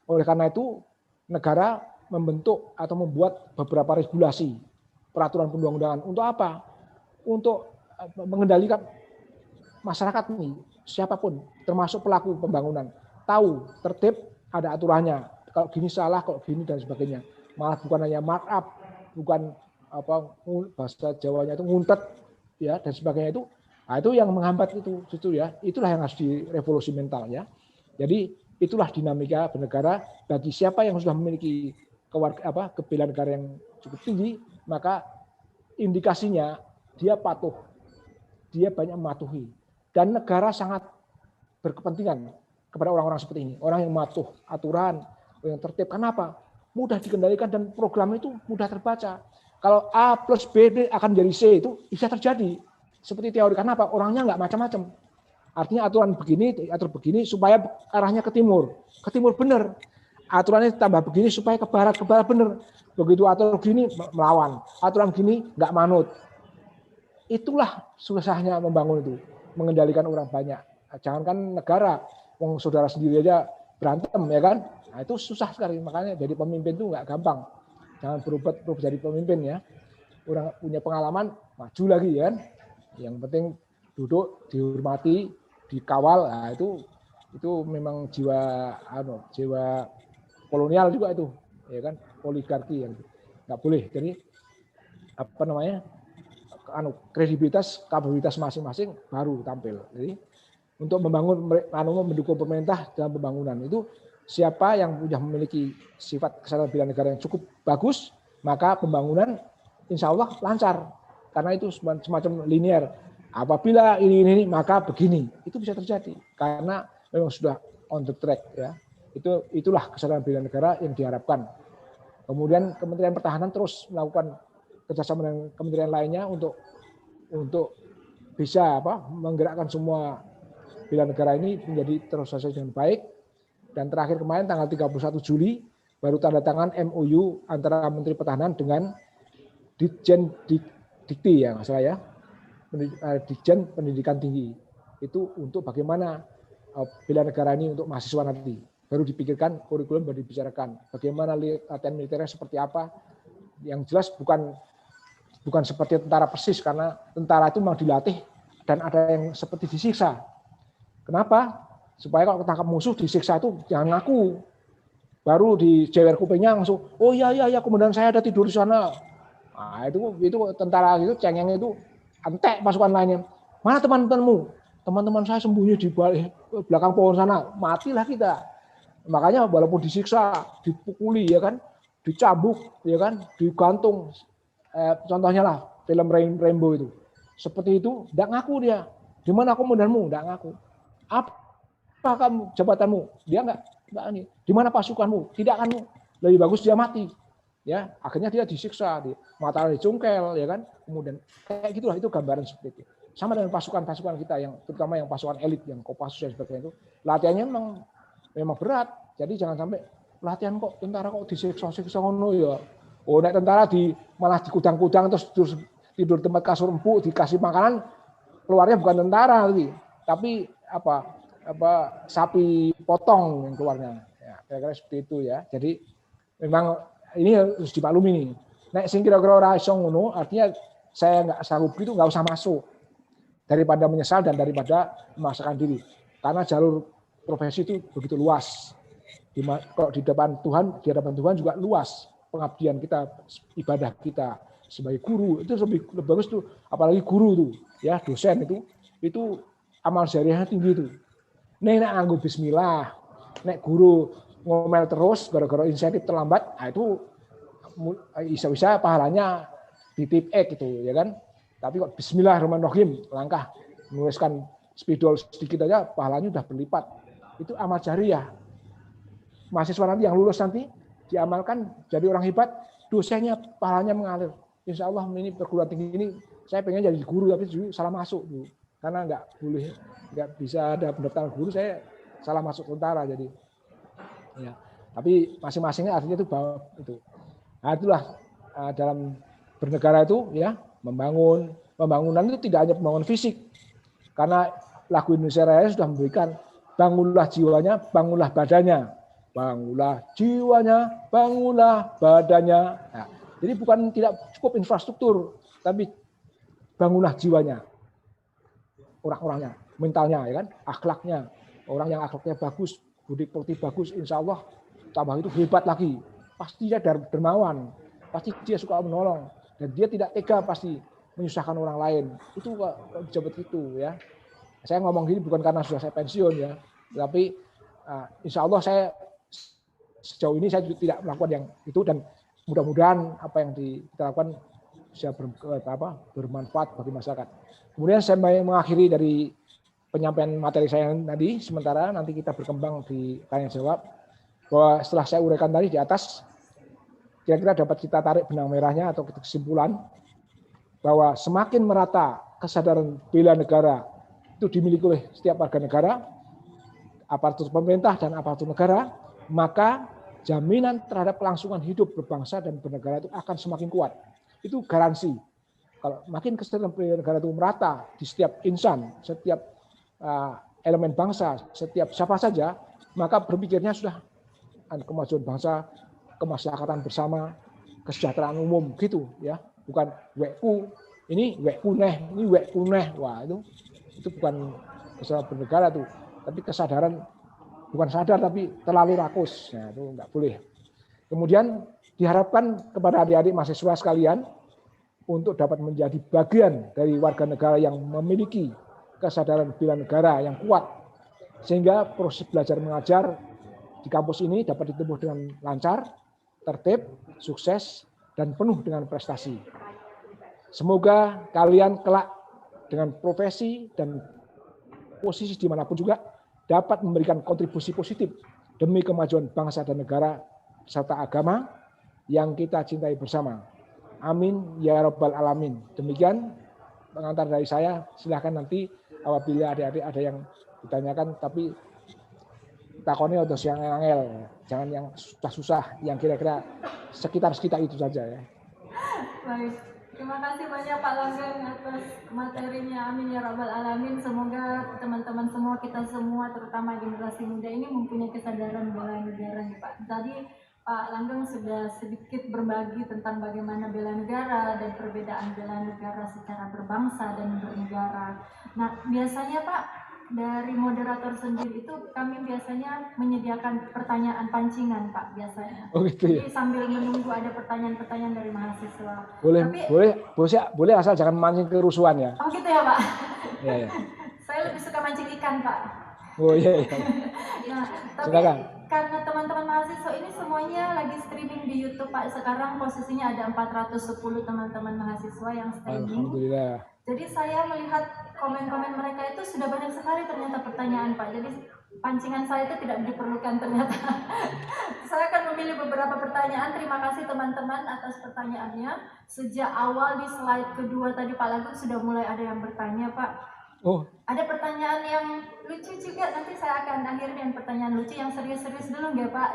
Oleh karena itu negara membentuk atau membuat beberapa regulasi, peraturan perundang-undangan untuk apa? Untuk mengendalikan masyarakat ini, siapapun, termasuk pelaku pembangunan, tahu tertib, ada aturannya. Kalau gini salah, kalau gini dan sebagainya. Malah bukan hanya markup, bukan bahasa Jawanya itu nguntet, ya dan sebagainya itu. Nah, itu yang menghambat itu ya. Itulah yang harus direvolusi mental ya. Jadi itulah dinamika bernegara bagi siapa yang sudah memiliki kebelaan negara yang cukup tinggi, maka indikasinya dia patuh, dia banyak mematuhi, dan negara sangat berkepentingan kepada orang-orang seperti ini, orang yang mematuh aturan, yang tertib. Kenapa? Mudah dikendalikan dan program itu mudah terbaca. Kalau A plus B akan jadi C itu bisa terjadi. Seperti teori, kenapa? Orangnya nggak macam-macam. Artinya aturan begini, atur begini supaya arahnya ke timur benar. Aturannya tambah begini supaya ke barat benar. Begitu atur begini melawan, aturan begini nggak manut. Itulah susahnya membangun itu, mengendalikan orang banyak. Jangankan negara, wong saudara sendiri aja berantem ya kan. Nah, itu susah sekali, makanya jadi pemimpin itu nggak gampang. Jangan berubah jadi pemimpin ya. Orang punya pengalaman, maju lagi ya kan. Yang penting duduk, dihormati, dikawal. Nah, itu memang jiwa kolonial juga itu, ya kan, oligarki yang nggak boleh. Jadi kredibilitas, kapabilitas masing-masing baru tampil. Jadi untuk mendukung pemerintah dalam pembangunan itu siapa yang sudah memiliki sifat kesadaran bela negara yang cukup bagus, maka pembangunan insya Allah lancar. Karena itu semacam linear. Apabila ini maka begini, itu bisa terjadi karena memang sudah on the track ya. Itulah kesadaran bela negara yang diharapkan. Kemudian Kementerian Pertahanan terus melakukan kerjasama dengan kementerian lainnya untuk bisa menggerakkan semua bela negara ini menjadi terrealisasi dengan baik. Dan terakhir kemarin tanggal 31 Juli baru tanda tangan MOU antara Menteri Pertahanan dengan Ditjen Dikti ya nggak salah ya, Ditjen Pendidikan Tinggi. Itu untuk bagaimana bela negara ini untuk mahasiswa nanti. Baru dipikirkan, kurikulum baru dibicarakan. Bagaimana latihan militernya seperti apa. Yang jelas bukan seperti tentara persis, karena tentara itu memang dilatih dan ada yang seperti disiksa. Kenapa? Supaya kalau ketangkap musuh disiksa itu jangan ngaku. Baru dijewer kupingnya langsung, oh iya komandan saya ada tidur di sana. Nah, itu tentara itu cengeng itu entek pasukan lainnya. Mana teman-temanmu? Teman-teman saya sembunyi di belakang pohon sana. Matilah kita. Makanya walaupun disiksa, dipukuli ya kan, dicambuk ya kan, digantung. Contohnya lah film Rainbow itu. Seperti itu, enggak ngaku dia. Di mana komandanmu? Enggak ngaku. Apa kamu jabatanmu? Dia enggak ini. Di mana pasukanmu? Tidak kamu. Lebih bagus dia mati. Ya, akhirnya dia disiksa, mata dicungkel ya kan. Kemudian kayak gitulah, itu gambaran seperti itu. Sama dengan pasukan-pasukan kita yang terutama yang pasukan elit yang Kopassus dan sebagainya itu, latihannya memang berat. Jadi jangan sampai latihan kok tentara kok disiksa-siksa ngono ya. Oh, nek tentara malah dikudang-kudang terus tidur tempat kasur empuk, dikasih makanan, keluarnya bukan tentara tapi sapi potong yang keluarnya. Ya, kira-kira seperti itu ya. Jadi memang ini harus dimaklumi nih. Nek sing kira-kira ora iso ngono, artinya saya nggak sanggup gitu, nggak usah masuk. Daripada menyesal dan daripada memaksakan diri. Karena jalur profesi itu begitu luas. Kalau di hadapan Tuhan juga luas pengabdian kita, ibadah kita sebagai guru itu lebih bagus tuh, apalagi guru tuh, ya dosen itu amal jariahnya tinggi tuh. Nek nganggo bismillah, nek guru ngomel terus gara-gara insentif terlambat, nah itu bisa pahalanya titip gitu ya kan. Tapi kok bismillahirrahmanirrahim, langkah menuliskan spidol sedikit aja pahalanya udah berlipat. Itu amal jariah. Mahasiswa nanti yang lulus nanti diamalkan jadi orang hebat, dosennya pahalanya mengalir. Insya Allah ini perguruan tinggi ini saya pengen jadi guru tapi salah masuk Bu. Karena nggak bisa ada pendaftaran guru, saya salah masuk tentara jadi. Ya. Tapi masing-masingnya artinya itu. Nah, itulah dalam bernegara itu ya. Pembangunan itu tidak hanya pembangunan fisik, karena lagu Indonesia Raya sudah memberikan bangunlah jiwanya, bangunlah badannya, bangunlah jiwanya, bangunlah badannya. Nah, jadi bukan tidak cukup infrastruktur, tapi bangunlah jiwanya, orang-orangnya, mentalnya, ya kan, akhlaknya, orang yang akhlaknya bagus, budi pekerti bagus, insya Allah tambah itu hebat lagi, pasti dia dermawan, pasti dia suka menolong. Dan dia tidak tega pasti menyusahkan orang lain. Itu pejabat itu ya. Saya ngomong gini bukan karena sudah saya pensiun ya, tapi insya Allah saya sejauh ini saya tidak melakukan yang itu dan mudah-mudahan apa yang kita lakukan bisa bermanfaat bagi masyarakat. Kemudian saya mengakhiri dari penyampaian materi saya tadi, sementara nanti kita berkembang di tanya jawab. Bahwa setelah saya uraikan tadi di atas, kira-kira dapat kita tarik benang merahnya atau kesimpulan bahwa semakin merata kesadaran bela negara itu dimiliki oleh setiap warga negara, aparatur pemerintah dan aparatur negara, maka jaminan terhadap kelangsungan hidup berbangsa dan bernegara itu akan semakin kuat. Itu garansi. Kalau makin kesadaran bela negara itu merata di setiap insan, setiap elemen bangsa, setiap siapa saja, maka berpikirnya sudah kemajuan bangsa, kemasyarakatan bersama, kesejahteraan umum gitu ya, bukan wekku ini wekku neh, ini wekku neh. Wah, itu bukan kesadaran bernegara tuh, tapi kesadaran bukan sadar tapi terlalu rakus. Nah, itu enggak boleh. Kemudian diharapkan kepada adik-adik mahasiswa sekalian untuk dapat menjadi bagian dari warga negara yang memiliki kesadaran bela negara yang kuat, sehingga proses belajar mengajar di kampus ini dapat ditempuh dengan lancar, tertib, sukses, dan penuh dengan prestasi. Semoga kalian kelak dengan profesi dan posisi dimanapun juga dapat memberikan kontribusi positif demi kemajuan bangsa dan negara serta agama yang kita cintai bersama. Amin ya rabbal alamin. Demikian pengantar dari saya. Silahkan nanti apabila adik-adik ada yang ditanyakan, tapi takonnya untuk yang angel, jangan yang susah-susah, yang kira-kira sekitar itu saja ya. Baik, terima kasih banyak Pak Langgeng atas materinya. Amin ya rabbal alamin. Semoga teman-teman semua, kita semua, terutama generasi muda ini mempunyai kesadaran bela negara nih Pak. Tadi Pak Langgeng sudah sedikit berbagi tentang bagaimana bela negara dan perbedaan bela negara secara berbangsa dan bernegara. Nah, biasanya Pak, dari moderator sendiri itu kami biasanya menyediakan pertanyaan pancingan Pak biasanya. Oh gitu ya. Jadi sambil menunggu ada pertanyaan-pertanyaan dari mahasiswa. Boleh asal jangan mancing kerusuhan ya. Oh gitu ya Pak. Iya. Saya lebih suka mancing ikan Pak. Oh iya. Nah, tapi silakan. karena teman-teman mahasiswa ini semuanya lagi streaming di YouTube Pak. Sekarang posisinya ada 410 teman-teman mahasiswa yang streaming. Alhamdulillah. Jadi saya melihat komen-komen mereka itu sudah banyak sekali ternyata pertanyaan Pak. Jadi pancingan saya itu tidak diperlukan ternyata. Saya akan memilih beberapa pertanyaan. Terima kasih teman-teman atas pertanyaannya. Sejak awal di slide kedua tadi Pak Lagun sudah mulai ada yang bertanya Pak. Oh. Ada pertanyaan yang lucu juga. Nanti saya akan akhiri dengan pertanyaan lucu. Yang serius-serius dulu nggak Pak?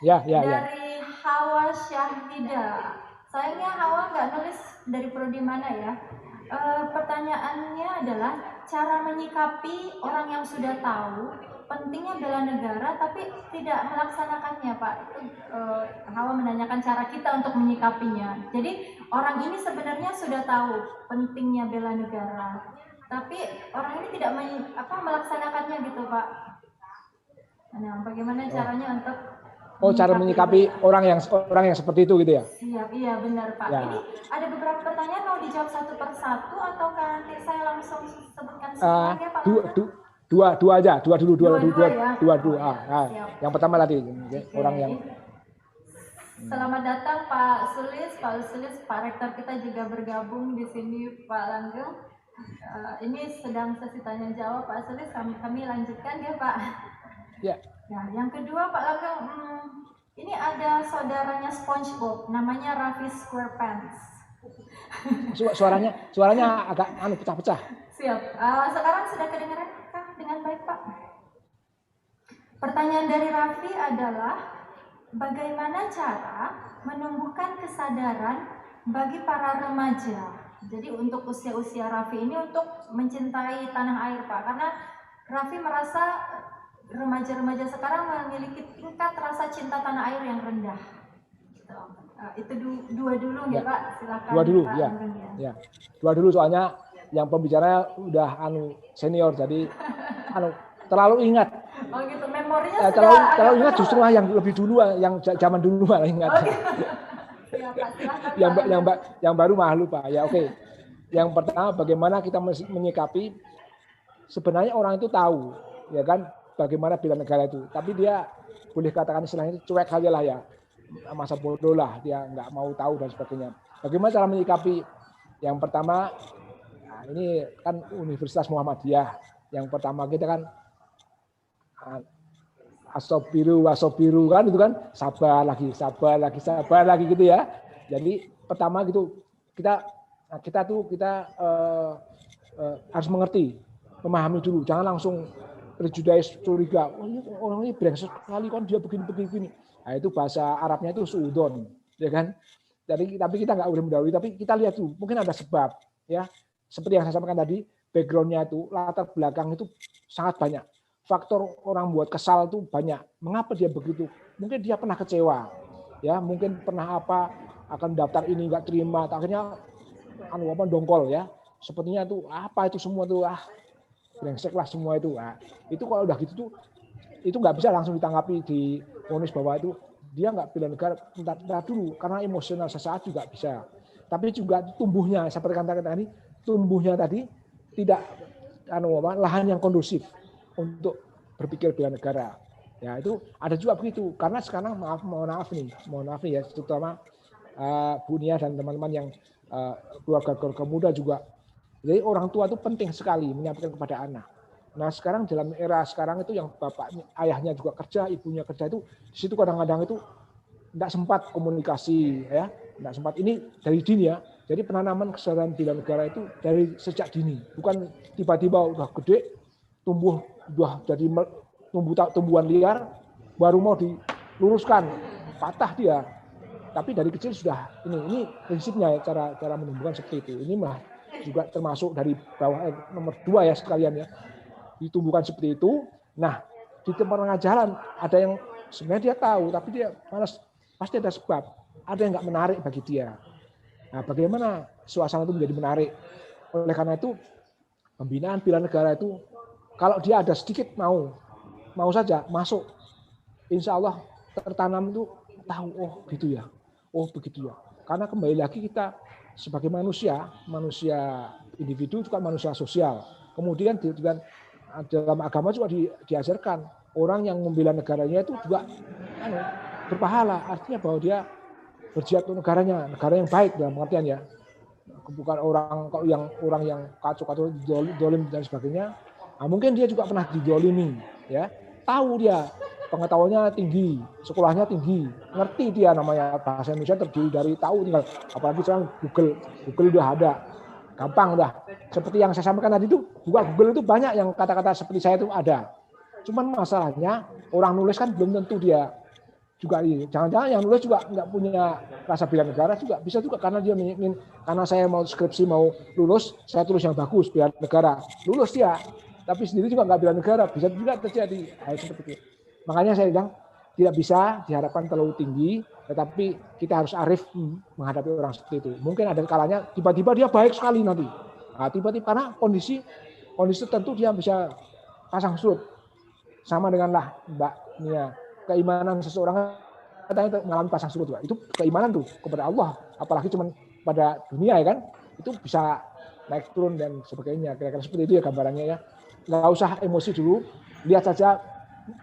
Ya. Dari Hawa Syahida. Sayangnya Hawa nggak nulis dari prodi mana ya. Pertanyaannya adalah cara menyikapi orang yang sudah tahu pentingnya bela negara tapi tidak melaksanakannya Pak. Itu Hawa menanyakan cara kita untuk menyikapinya. Jadi orang ini sebenarnya sudah tahu pentingnya bela negara, tapi orang ini tidak melaksanakannya gitu Pak. Nah, bagaimana caranya untuk cara menyikapi orang yang seperti itu gitu ya? Siap, iya benar Pak. Ya. Ini ada beberapa pertanyaan, mau dijawab satu persatu atau nanti saya langsung sebutkan semuanya Pak? Dua aja, dua dulu. Ya. Yang pertama tadi orang yang. Selamat datang Pak Sulis, Pak Rektor kita juga bergabung di sini Pak Langgeng. Ini sedang sesi tanya jawab Pak Sulis, kami lanjutkan ya Pak. Ya. Nah, yang kedua Pak Langgeng, ini ada saudaranya SpongeBob, namanya Raffi SquarePants. Suaranya agak pecah-pecah. Siap. Sekarang sudah kedengaran dengan baik Pak? Pertanyaan dari Raffi adalah, bagaimana cara menumbuhkan kesadaran bagi para remaja? Jadi untuk usia-usia Raffi ini untuk mencintai tanah air Pak, karena Raffi merasa remaja-remaja sekarang memiliki tingkat rasa cinta tanah air yang rendah. Itu dua dulu ya Pak, silakan. Dua dulu, Pak, ya. Dua dulu soalnya yang pembicaranya udah senior, jadi terlalu ingat. Oh gitu, memorinya terlalu ingat justru yang lebih dulu, yang zaman dulu malah ingat. Okay. Ya, Pak, silakan, yang baru malu Pak. Ya oke. Yang pertama, bagaimana kita menyikapi sebenarnya orang itu tahu, ya kan? Bagaimana bela negara itu, tapi dia boleh katakan istilahnya itu cuek aja lah ya, masa bodoh lah, dia nggak mau tahu dan sebagainya. Bagaimana cara menyikapi? Yang pertama, ini kan Universitas Muhammadiyah. Yang pertama kita kan asobiru kan itu kan sabar lagi gitu ya. Jadi pertama gitu kita harus mengerti, memahami dulu, jangan langsung prejudis curiga, orang ini brengsek sekali kan dia begini. Nah, itu bahasa Arabnya itu suudon, ya kan? Jadi tapi kita nggak boleh mendahului, tapi kita lihat dulu, mungkin ada sebab, ya. Seperti yang saya sampaikan tadi, backgroundnya itu, latar belakang itu sangat banyak. Faktor orang buat kesal itu banyak. Mengapa dia begitu? Mungkin dia pernah kecewa, ya. Mungkin pernah akan daftar ini nggak terima, akhirnya dongkol, ya. Sepertinya itu apa itu semua tuh brengsek lah semua itu. Nah, itu kalau udah gitu tuh, itu nggak bisa langsung ditanggapi di vonis bahwa itu dia nggak bela negara, bentar dulu, karena emosional sesaat juga bisa. Tapi juga tumbuhnya, seperti kata tadi, tumbuhnya tadi tidak lahan yang kondusif untuk berpikir bela negara. Ya itu ada juga begitu, karena sekarang mohon maaf nih ya, terutama Bu Nia dan teman-teman yang keluarga muda juga. Jadi orang tua itu penting sekali menyampaikan kepada anak. Nah sekarang dalam era sekarang itu yang bapaknya, ayahnya juga kerja, ibunya kerja itu, di situ kadang-kadang itu tidak sempat komunikasi, ya, tidak sempat. Ini dari dini ya. Jadi penanaman kesadaran bela negara itu dari sejak dini, bukan tiba-tiba udah gede, jadi tumbuhan liar, baru mau diluruskan, patah dia. Tapi dari kecil sudah ini prinsipnya cara menumbuhkan seperti itu. Ini mah juga termasuk dari bawah nomor 2 ya sekalian ya, ditumbuhkan seperti itu. Nah di tempat pengajaran ada yang sebenarnya dia tahu tapi dia malas, pasti ada sebab, ada yang nggak menarik bagi dia. Nah bagaimana suasana itu menjadi menarik? Oleh karena itu pembinaan bela negara itu kalau dia ada sedikit mau saja masuk, insya Allah tertanam itu tahu, oh gitu ya, oh begitu ya. Karena kembali lagi kita sebagai manusia individu juga manusia sosial. Kemudian dalam agama juga diajarkan orang yang membela negaranya itu juga berpahala. Artinya bahwa dia berjihad untuk negaranya, negara yang baik dalam pengertian ya. Bukan orang yang kacau-kacau, dolim dan sebagainya. Nah, mungkin dia juga pernah didolimi, ya. Tahu dia, pengetahuannya tinggi, sekolahnya tinggi, ngerti dia namanya bahasa Indonesia terdiri dari tahu tinggal. Apalagi sekarang Google udah ada, gampang udah. Seperti yang saya sampaikan tadi itu, buka Google itu banyak yang kata-kata seperti saya itu ada. Cuman masalahnya orang nulis kan belum tentu dia juga ini. Jangan-jangan yang nulis juga nggak punya rasa bela negara juga bisa juga karena dia ingin, karena saya mau skripsi mau lulus, saya tulis yang bagus bela negara, lulus dia. Tapi sendiri juga nggak bela negara, bisa juga terjadi hal seperti itu. Makanya saya bilang tidak bisa diharapkan terlalu tinggi, tetapi kita harus arif menghadapi orang seperti itu. Mungkin ada kalanya tiba-tiba dia baik sekali nanti. Nah, tiba-tiba karena kondisi tertentu dia bisa pasang surut. Sama denganlah Mbak Nia, keimanan seseorang katanya mengalami pasang surut, Pak. Itu keimanan tuh kepada Allah, apalagi cuma pada dunia ya kan, itu bisa naik turun dan sebagainya. Kira-kira seperti itu ya gambarannya ya. Nggak usah emosi dulu, lihat saja,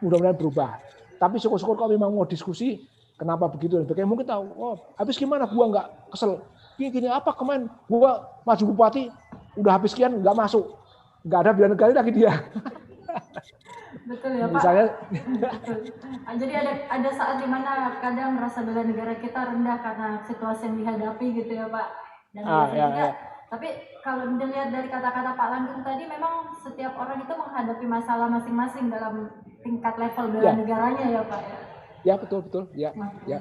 mudah-mudahan berubah. Tapi syukur-syukur kalau memang mau diskusi, kenapa begitu dan sebagainya, mungkin tahu, oh habis gimana gua nggak kesel, gini apa kemarin gua maju bupati, udah habis sekian nggak masuk, nggak ada bela negara lagi dia. Betul ya Pak. Misalnya, betul. Jadi ada saat dimana kadang rasa bela negara kita rendah karena situasi yang dihadapi gitu ya Pak. Dan juga, tapi kalau dilihat dari kata-kata Pak Langgeng tadi, memang setiap orang itu menghadapi masalah masing-masing dalam tingkat level bela negaranya ya Pak ya. Ya betul ya. Ya.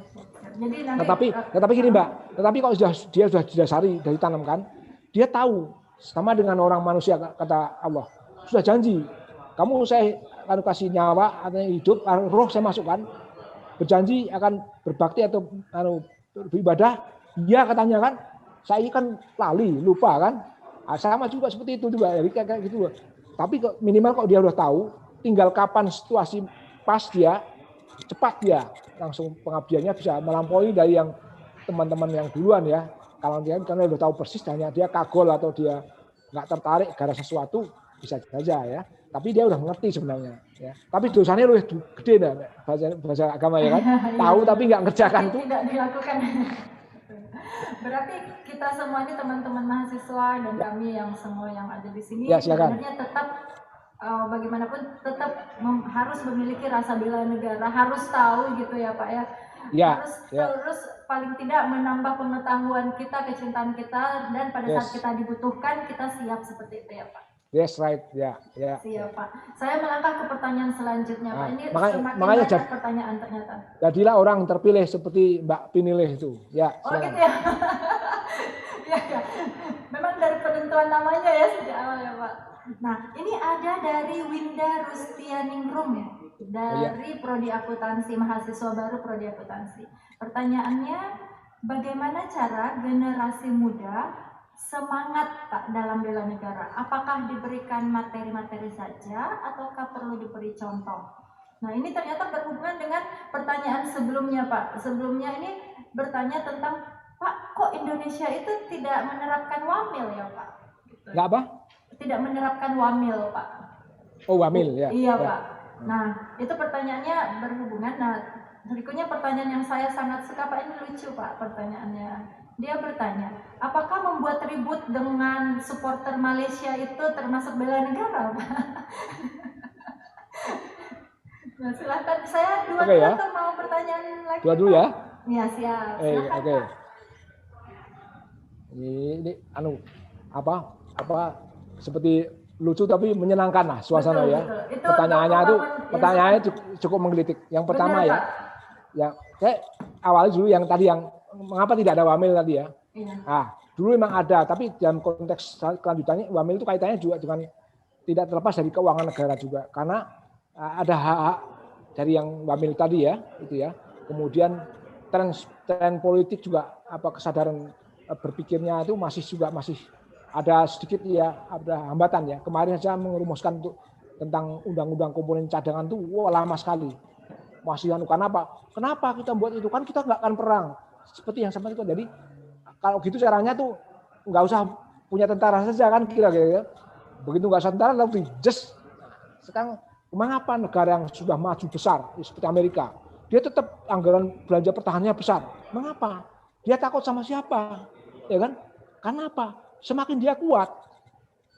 Jadi nanti, tetapi gini Mbak, tetapi kalau dia sudah didasari dari tanamkan, dia tahu sama dengan orang manusia kata Allah sudah janji, kamu saya akan kasih nyawa atau hidup, roh saya masukkan, berjanji akan berbakti atau beribadah, dia katanya kan, saya kan lali, lupa kan, sama juga seperti itu juga, jadi kayak gitu. Tapi minimal kalau dia udah tahu, tinggal kapan situasi pas dia, cepat dia langsung pengabdiannya bisa melampaui dari yang teman-teman yang duluan ya. Kalau dia karena udah tahu persis, hanya dia kagol atau dia nggak tertarik gara sesuatu bisa saja ya. Tapi dia udah mengerti sebenarnya ya. Tapi dosanya lebih gede dah bahasa agama ya kan. Tahu tapi nggak ngerjakan tuh. Tidak dilakukan. Berarti kita semua ini teman-teman mahasiswa dan kami yang semua yang ada di sini sebenarnya tetap bagaimanapun tetap harus memiliki rasa bela negara, harus tahu gitu ya Pak ya. Harus paling tidak menambah pengetahuan kita, kecintaan kita, dan pada saat kita dibutuhkan kita siap seperti itu ya Pak. Yes, right, ya. Siap Pak. Saya melangkah ke pertanyaan selanjutnya Pak. Ini makanya banyak pertanyaan ternyata. Jadilah orang terpilih seperti Mbak Pinilih itu. Ya. Oh gitu ya. ya. Memang dari penentuan namanya ya sejak awal ya Pak. Nah, ini ada dari Winda Rustianingrum ya. Dari Prodi Akuntansi, mahasiswa baru Prodi Akuntansi. Pertanyaannya, bagaimana cara generasi muda semangat Pak dalam bela negara? Apakah diberikan materi-materi saja ataukah perlu diberi contoh? Nah, ini ternyata berhubungan dengan pertanyaan sebelumnya Pak. Sebelumnya ini bertanya tentang, Pak, kok Indonesia itu tidak menerapkan wamil ya Pak? Gitu. Nggak apa? Tidak menerapkan wamil Pak. Oh, wamil ya. Iya Pak. Nah, itu pertanyaannya berhubungan. Nah, berikutnya pertanyaan yang saya sangat suka Pak, ini lucu Pak pertanyaannya. Dia bertanya, apakah membuat ribut dengan supporter Malaysia itu termasuk bela negara Pak? Nah, silahkan, saya dua atau mau pertanyaan lagi? Dua dulu ya. Ya siap. Silahkan Pak. Ini apa seperti lucu tapi menyenangkan lah suasana betul, ya. Betul. Pertanyaannya cukup menggelitik. Yang pertama benar, ya saya awalnya dulu yang tadi yang mengapa tidak ada wamil tadi ya. Iya. Nah, dulu memang ada, tapi dalam konteks kelanjutannya wamil itu kaitannya juga dengan tidak terlepas dari keuangan negara juga, karena ada hak-hak dari yang wamil tadi ya, itu ya. Kemudian tren politik juga kesadaran berpikirnya itu masih ada sedikit ya, ada hambatan ya. Kemarin saja merumuskan tentang undang-undang komponen cadangan itu lama sekali. Masih kenapa kita buat itu, kan kita nggak akan perang. Seperti yang sama itu. Jadi kalau gitu caranya tuh nggak usah punya tentara saja kan kira-kira. Begitu nggak usah tentara lalu just sekarang Mengapa negara yang sudah maju besar seperti Amerika, dia tetap anggaran belanja pertahanannya besar? Mengapa? Dia takut sama siapa? Ya kan? Karena apa? Semakin dia kuat,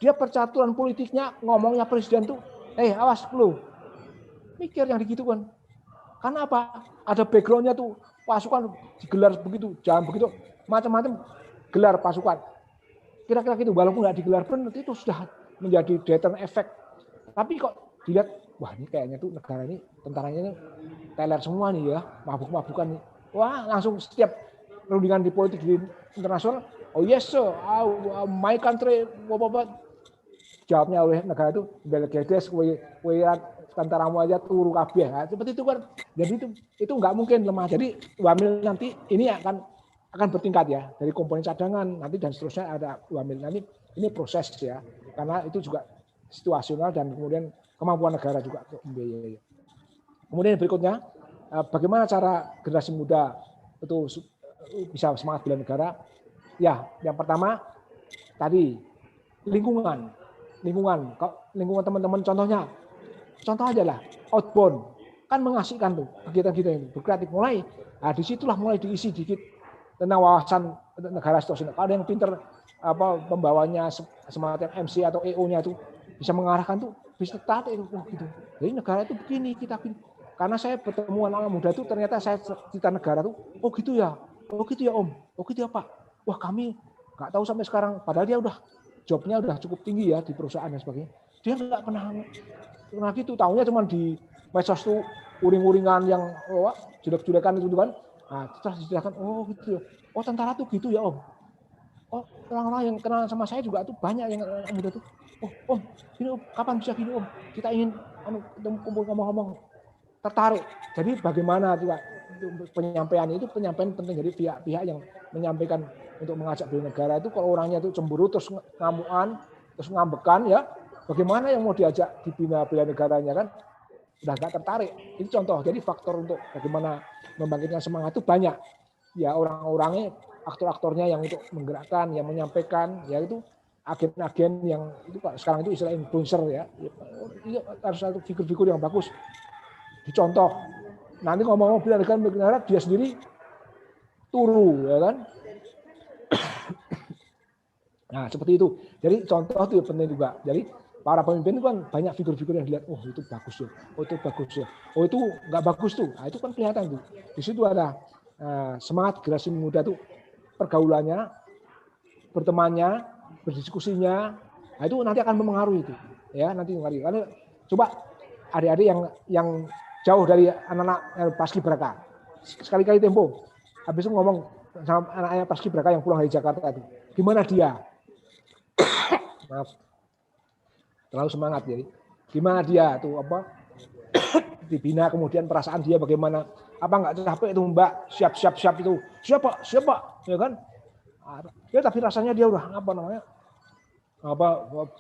dia percaturan politiknya, ngomongnya presiden tuh, awas lu, mikir yang begitu kan. Karena apa? Ada backgroundnya tuh, pasukan digelar begitu, jam begitu, macam-macam gelar pasukan. Kira-kira gitu, walaupun nggak digelar benar, itu sudah menjadi deterrent effect. Tapi kok dilihat, wah ini kayaknya tuh negara ini, tentaranya ini teler semua nih ya, mabuk-mabukan nih. Wah langsung setiap perundingan di politik di internasional, oh yes sir, my country, jawabnya oleh negara itu, Belgedes, tentaramu aja turu kabeh. Nah, seperti itu kan. Jadi itu nggak mungkin lemah. Jadi wamil nanti ini akan bertingkat ya, dari komponen cadangan nanti dan seterusnya ada wamil. Nanti ini proses ya, karena itu juga situasional dan kemudian kemampuan negara juga untuk membiayai. Kemudian berikutnya, bagaimana cara generasi muda itu bisa semangat bela negara? Ya, yang pertama tadi lingkungan teman-teman, contoh aja lah, outbound kan mengasihkan tuh kegiatan kita ini berkreatif, mulai disitulah mulai diisi dikit tentang wawasan negara situasional. Ada yang pinter pembawanya semacam MC atau EO-nya tuh bisa mengarahkan tuh bisa tertarik gitu. Jadi negara itu begini, kita begini. Karena saya bertemu anak muda itu ternyata saya cerita negara tuh, oh gitu ya Om, oh gitu ya Pak. Wah kami nggak tahu sampai sekarang, padahal dia udah jobnya udah cukup tinggi ya di perusahaan dan sebagainya. Dia nggak pernah gitu, tahunya cuma di medsos tuh uring-uringan yang jelek-jelekan itu kan. Nah, setelah dijelaskan, oh gitu ya. Oh tentara tuh gitu ya Om. Oh orang-orang yang kenal sama saya juga tuh banyak yang muda tuh. Oh Om, gini Om, kapan bisa gini Om? Kita ingin kumpul ngomong-ngomong, tertarik. Jadi bagaimana juga penyampaian penting. Jadi pihak-pihak yang menyampaikan untuk mengajak bela negara itu kalau orangnya itu cemburu terus ngamuan, terus ngambekan ya, bagaimana yang mau diajak dibina bela negaranya kan udah gak tertarik. Itu contoh. Jadi faktor untuk bagaimana membangkitkan semangat itu banyak. Ya orang-orangnya, aktor-aktornya yang untuk menggerakkan, yang menyampaikan, ya itu agen-agen yang itu Pak sekarang itu istilah influencer ya. Itu harus satu figur-figur yang bagus. Dicontoh. Nanti ngomong bela negara dia sendiri turu ya kan. Nah, seperti itu. Jadi contoh itu penting juga. Jadi para pemimpin itu kan banyak figur-figur yang dilihat, oh itu bagus ya, oh itu bagus ya, oh itu nggak bagus tuh. Nah, itu kan kelihatan tuh. Di situ ada semangat generasi muda tuh pergaulannya, bertemannya, berdiskusinya. Nah, itu nanti akan mempengaruhi itu. Ya, nanti mempengaruhi. Karena coba adik-adik yang jauh dari anak-anak paskibraka. Sekali-kali tempo. Habis itu ngomong sama anak-anak paskibraka yang pulang dari Jakarta itu. Gimana dia? Maaf. Terlalu semangat jadi. Gimana dia tuh dibina, kemudian perasaan dia bagaimana? Apa enggak capek itu Mbak? Siap itu. Siapa? Ya kan? Ya tapi rasanya dia udah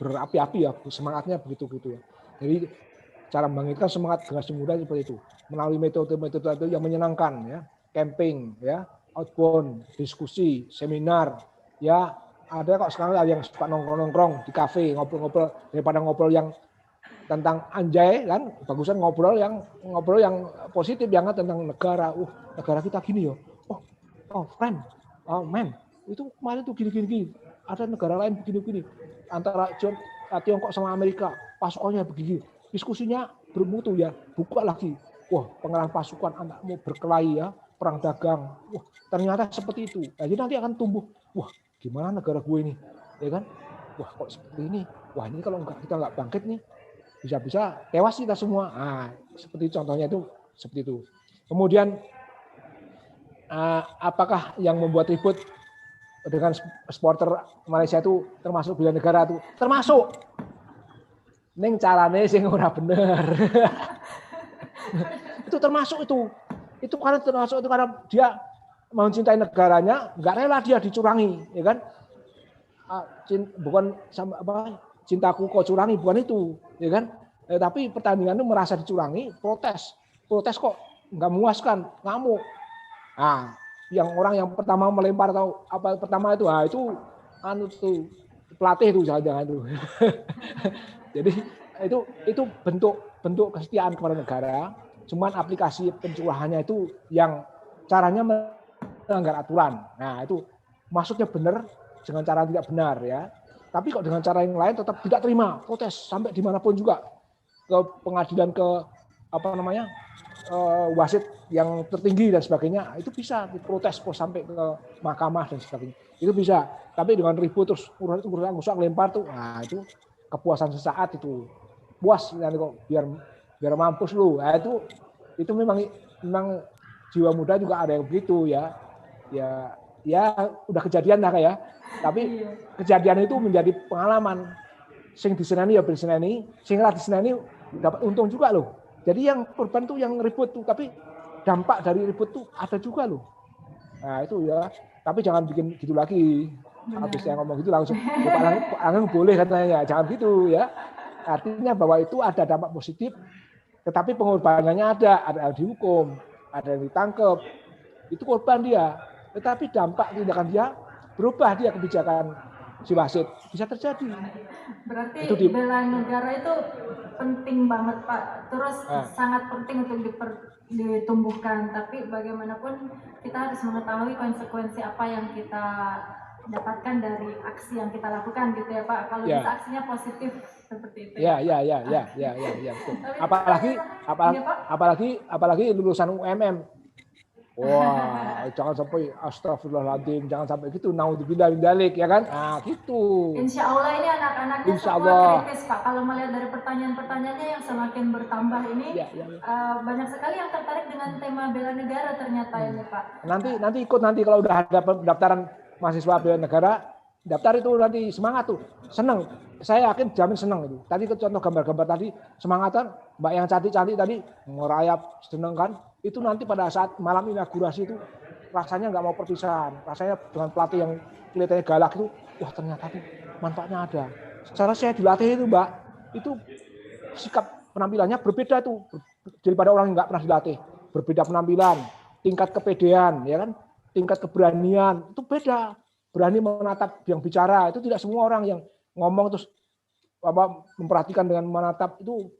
berapi-api ya, semangatnya begitu ya. Jadi cara membangkitkan semangat generasi muda seperti itu melalui metode-metode yang menyenangkan ya, camping ya, outbound, diskusi, seminar ya. Ada kok sekarang yang suka nongkrong di kafe ngobrol-ngobrol, daripada ngobrol yang tentang anjay kan, bagusan ngobrol yang positif, jangan tentang negara. Negara kita gini ya. Friend, man, itu kemarin tuh gini. Ada negara lain begini. Antara Tiongkok sama Amerika, pasukannya begini. Diskusinya bermutu ya, buka lagi. Wah, pengarahan pasukan anakmu berkelahi ya, perang dagang. Wah, ternyata seperti itu. Jadi nanti akan tumbuh. Wah, gimana negara gue ini, ya kan? Wah, kok seperti ini? Wah, ini kalau kita nggak bangkit nih, bisa-bisa tewas kita semua. Nah, seperti contohnya itu seperti itu. Kemudian, apakah yang membuat ribut dengan supporter Malaysia itu termasuk bela negara itu? Termasuk. Neng carane sing ora bener. Itu termasuk itu. Itu karena dia mencintai negaranya, nggak rela dia dicurangi, ya kan? Bukan sama cintaku kau curangi, bukan itu, ya kan? Tapi pertandingan itu merasa dicurangi, protes kok nggak memuaskan, ngamuk. Nah, yang orang yang pertama melempar atau apa pertama itu, tuh pelatih itu jangan itu. Jadi itu bentuk kesetiaan kepada negara. Cuman aplikasi pencurahannya itu yang caranya melanggar aturan. Nah, itu maksudnya benar dengan cara tidak benar ya. Tapi kok dengan cara yang lain tetap tidak terima, protes sampai dimanapun juga, ke pengadilan, ke wasit yang tertinggi dan sebagainya, itu bisa diprotes sampai ke mahkamah dan sebagainya. Itu bisa. Tapi dengan ribut terus urusan lempar tuh, nah itu kepuasan sesaat itu. Puas nanti kok biar mampus lu. Nah, itu memang jiwa muda juga ada yang begitu ya. Ya udah kejadian lah kayak. Tapi kejadian itu menjadi pengalaman. Sing diseneni ya diseneni, sing ra diseneni dapat untung juga loh. Jadi yang korban tuh yang ribut tuh, tapi dampak dari ribut tuh ada juga loh. Nah itu ya, tapi jangan bikin gitu lagi. Habis saya ngomong gitu langsung, Pak Langgeng boleh katanya, jangan gitu ya. Artinya bahwa itu ada dampak positif, tetapi pengorbanannya ada yang dihukum, ada yang ditangkap, itu korban dia. Tetapi dampak tindakan dia berubah dia kebijakan si wasit, bisa terjadi. Berarti bela negara itu penting banget Pak, terus sangat penting untuk ditumbuhkan, tapi bagaimanapun kita harus mengetahui konsekuensi apa yang kita dapatkan dari aksi yang kita lakukan gitu ya Pak. Kalau bisa aksinya positif seperti itu. Ya, betul. Apalagi lulusan UMM. Wah, jangan sampai astagfirullahaladzim, jangan sampai gitu, naudzubillah min dzalik ya kan? Nah, gitu. Insya Allah ini anak-anaknya semua kritis Pak. Kalau melihat dari pertanyaan-pertanyaannya yang semakin bertambah ini, banyak sekali yang tertarik dengan tema bela negara ternyata ini Pak. Nanti ikut kalau udah ada pendaftaran mahasiswa bela negara, daftar itu nanti semangat tuh, seneng. Saya yakin jamin seneng itu. Tadi contoh gambar-gambar tadi semangatan, Mbak yang cantik-cantik tadi merayap seneng kan? Itu nanti pada saat malam inaugurasi itu rasanya nggak mau perpisahan. Rasanya dengan pelatih yang kelihatannya galak itu, wah ternyata tuh manfaatnya ada. Secara saya dilatih itu Mbak, itu sikap penampilannya berbeda tuh daripada orang yang nggak pernah dilatih. Berbeda penampilan, tingkat kepedean, ya kan, tingkat keberanian itu beda. Berani menatap yang bicara itu tidak semua orang yang ngomong terus memperhatikan dengan menatap itu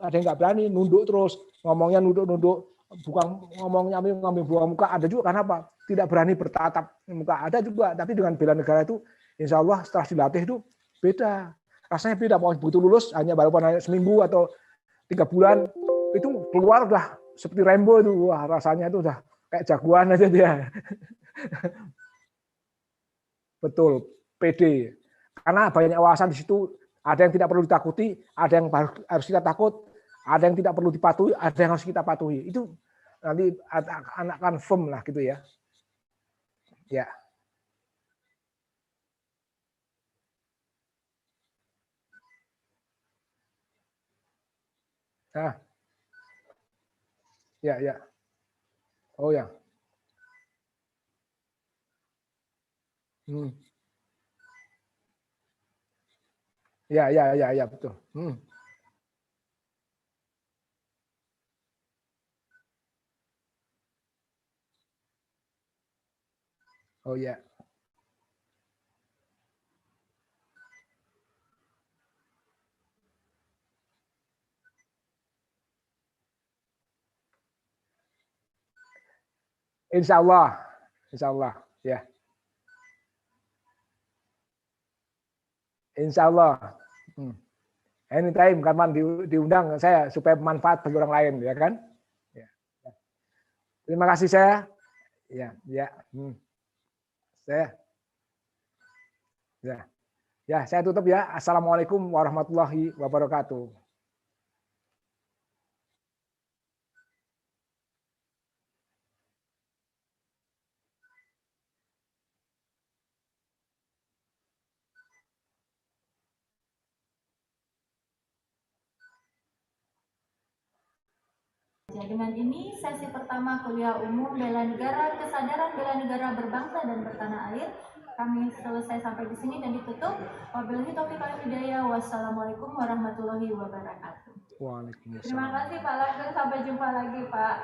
ada yang nggak berani, nunduk terus ngomongnya nunduk. Bukan ngomongnya ngambil buang muka, ada juga karena apa? Tidak berani bertatap muka, ada juga. Tapi dengan bela negara itu, insya Allah setelah dilatih itu beda. Rasanya beda. Mau begitu lulus hanya baru hanya seminggu atau 3 bulan itu keluar udah seperti Rambo itu, wah rasanya itu udah kayak jagoan aja dia. Betul, PD. Karena banyak wawasan di situ. Ada yang tidak perlu ditakuti, ada yang harus kita takut, ada yang tidak perlu dipatuhi, ada yang harus kita patuhi. Itu nanti akan firm lah gitu ya. Ya. Nah. Ya. Oh ya. Ya betul. Oh ya. Insya Allah ya. Insya Allah. Anytime kapan diundang saya supaya bermanfaat bagi orang lain ya kan. Ya. Terima kasih saya. Ya. Saya tutup ya. Assalamualaikum warahmatullahi wabarakatuh. Dengan ini sesi pertama kuliah umum bela negara, kesadaran bela negara berbangsa dan bertanah air kami selesai sampai di sini dan ditutup. Wabillahi taufiq wal hidayah. Wassalamualaikum warahmatullahi wabarakatuh. Waalaikumsalam. Terima kasih Pak Langgeng, sampai jumpa lagi Pak.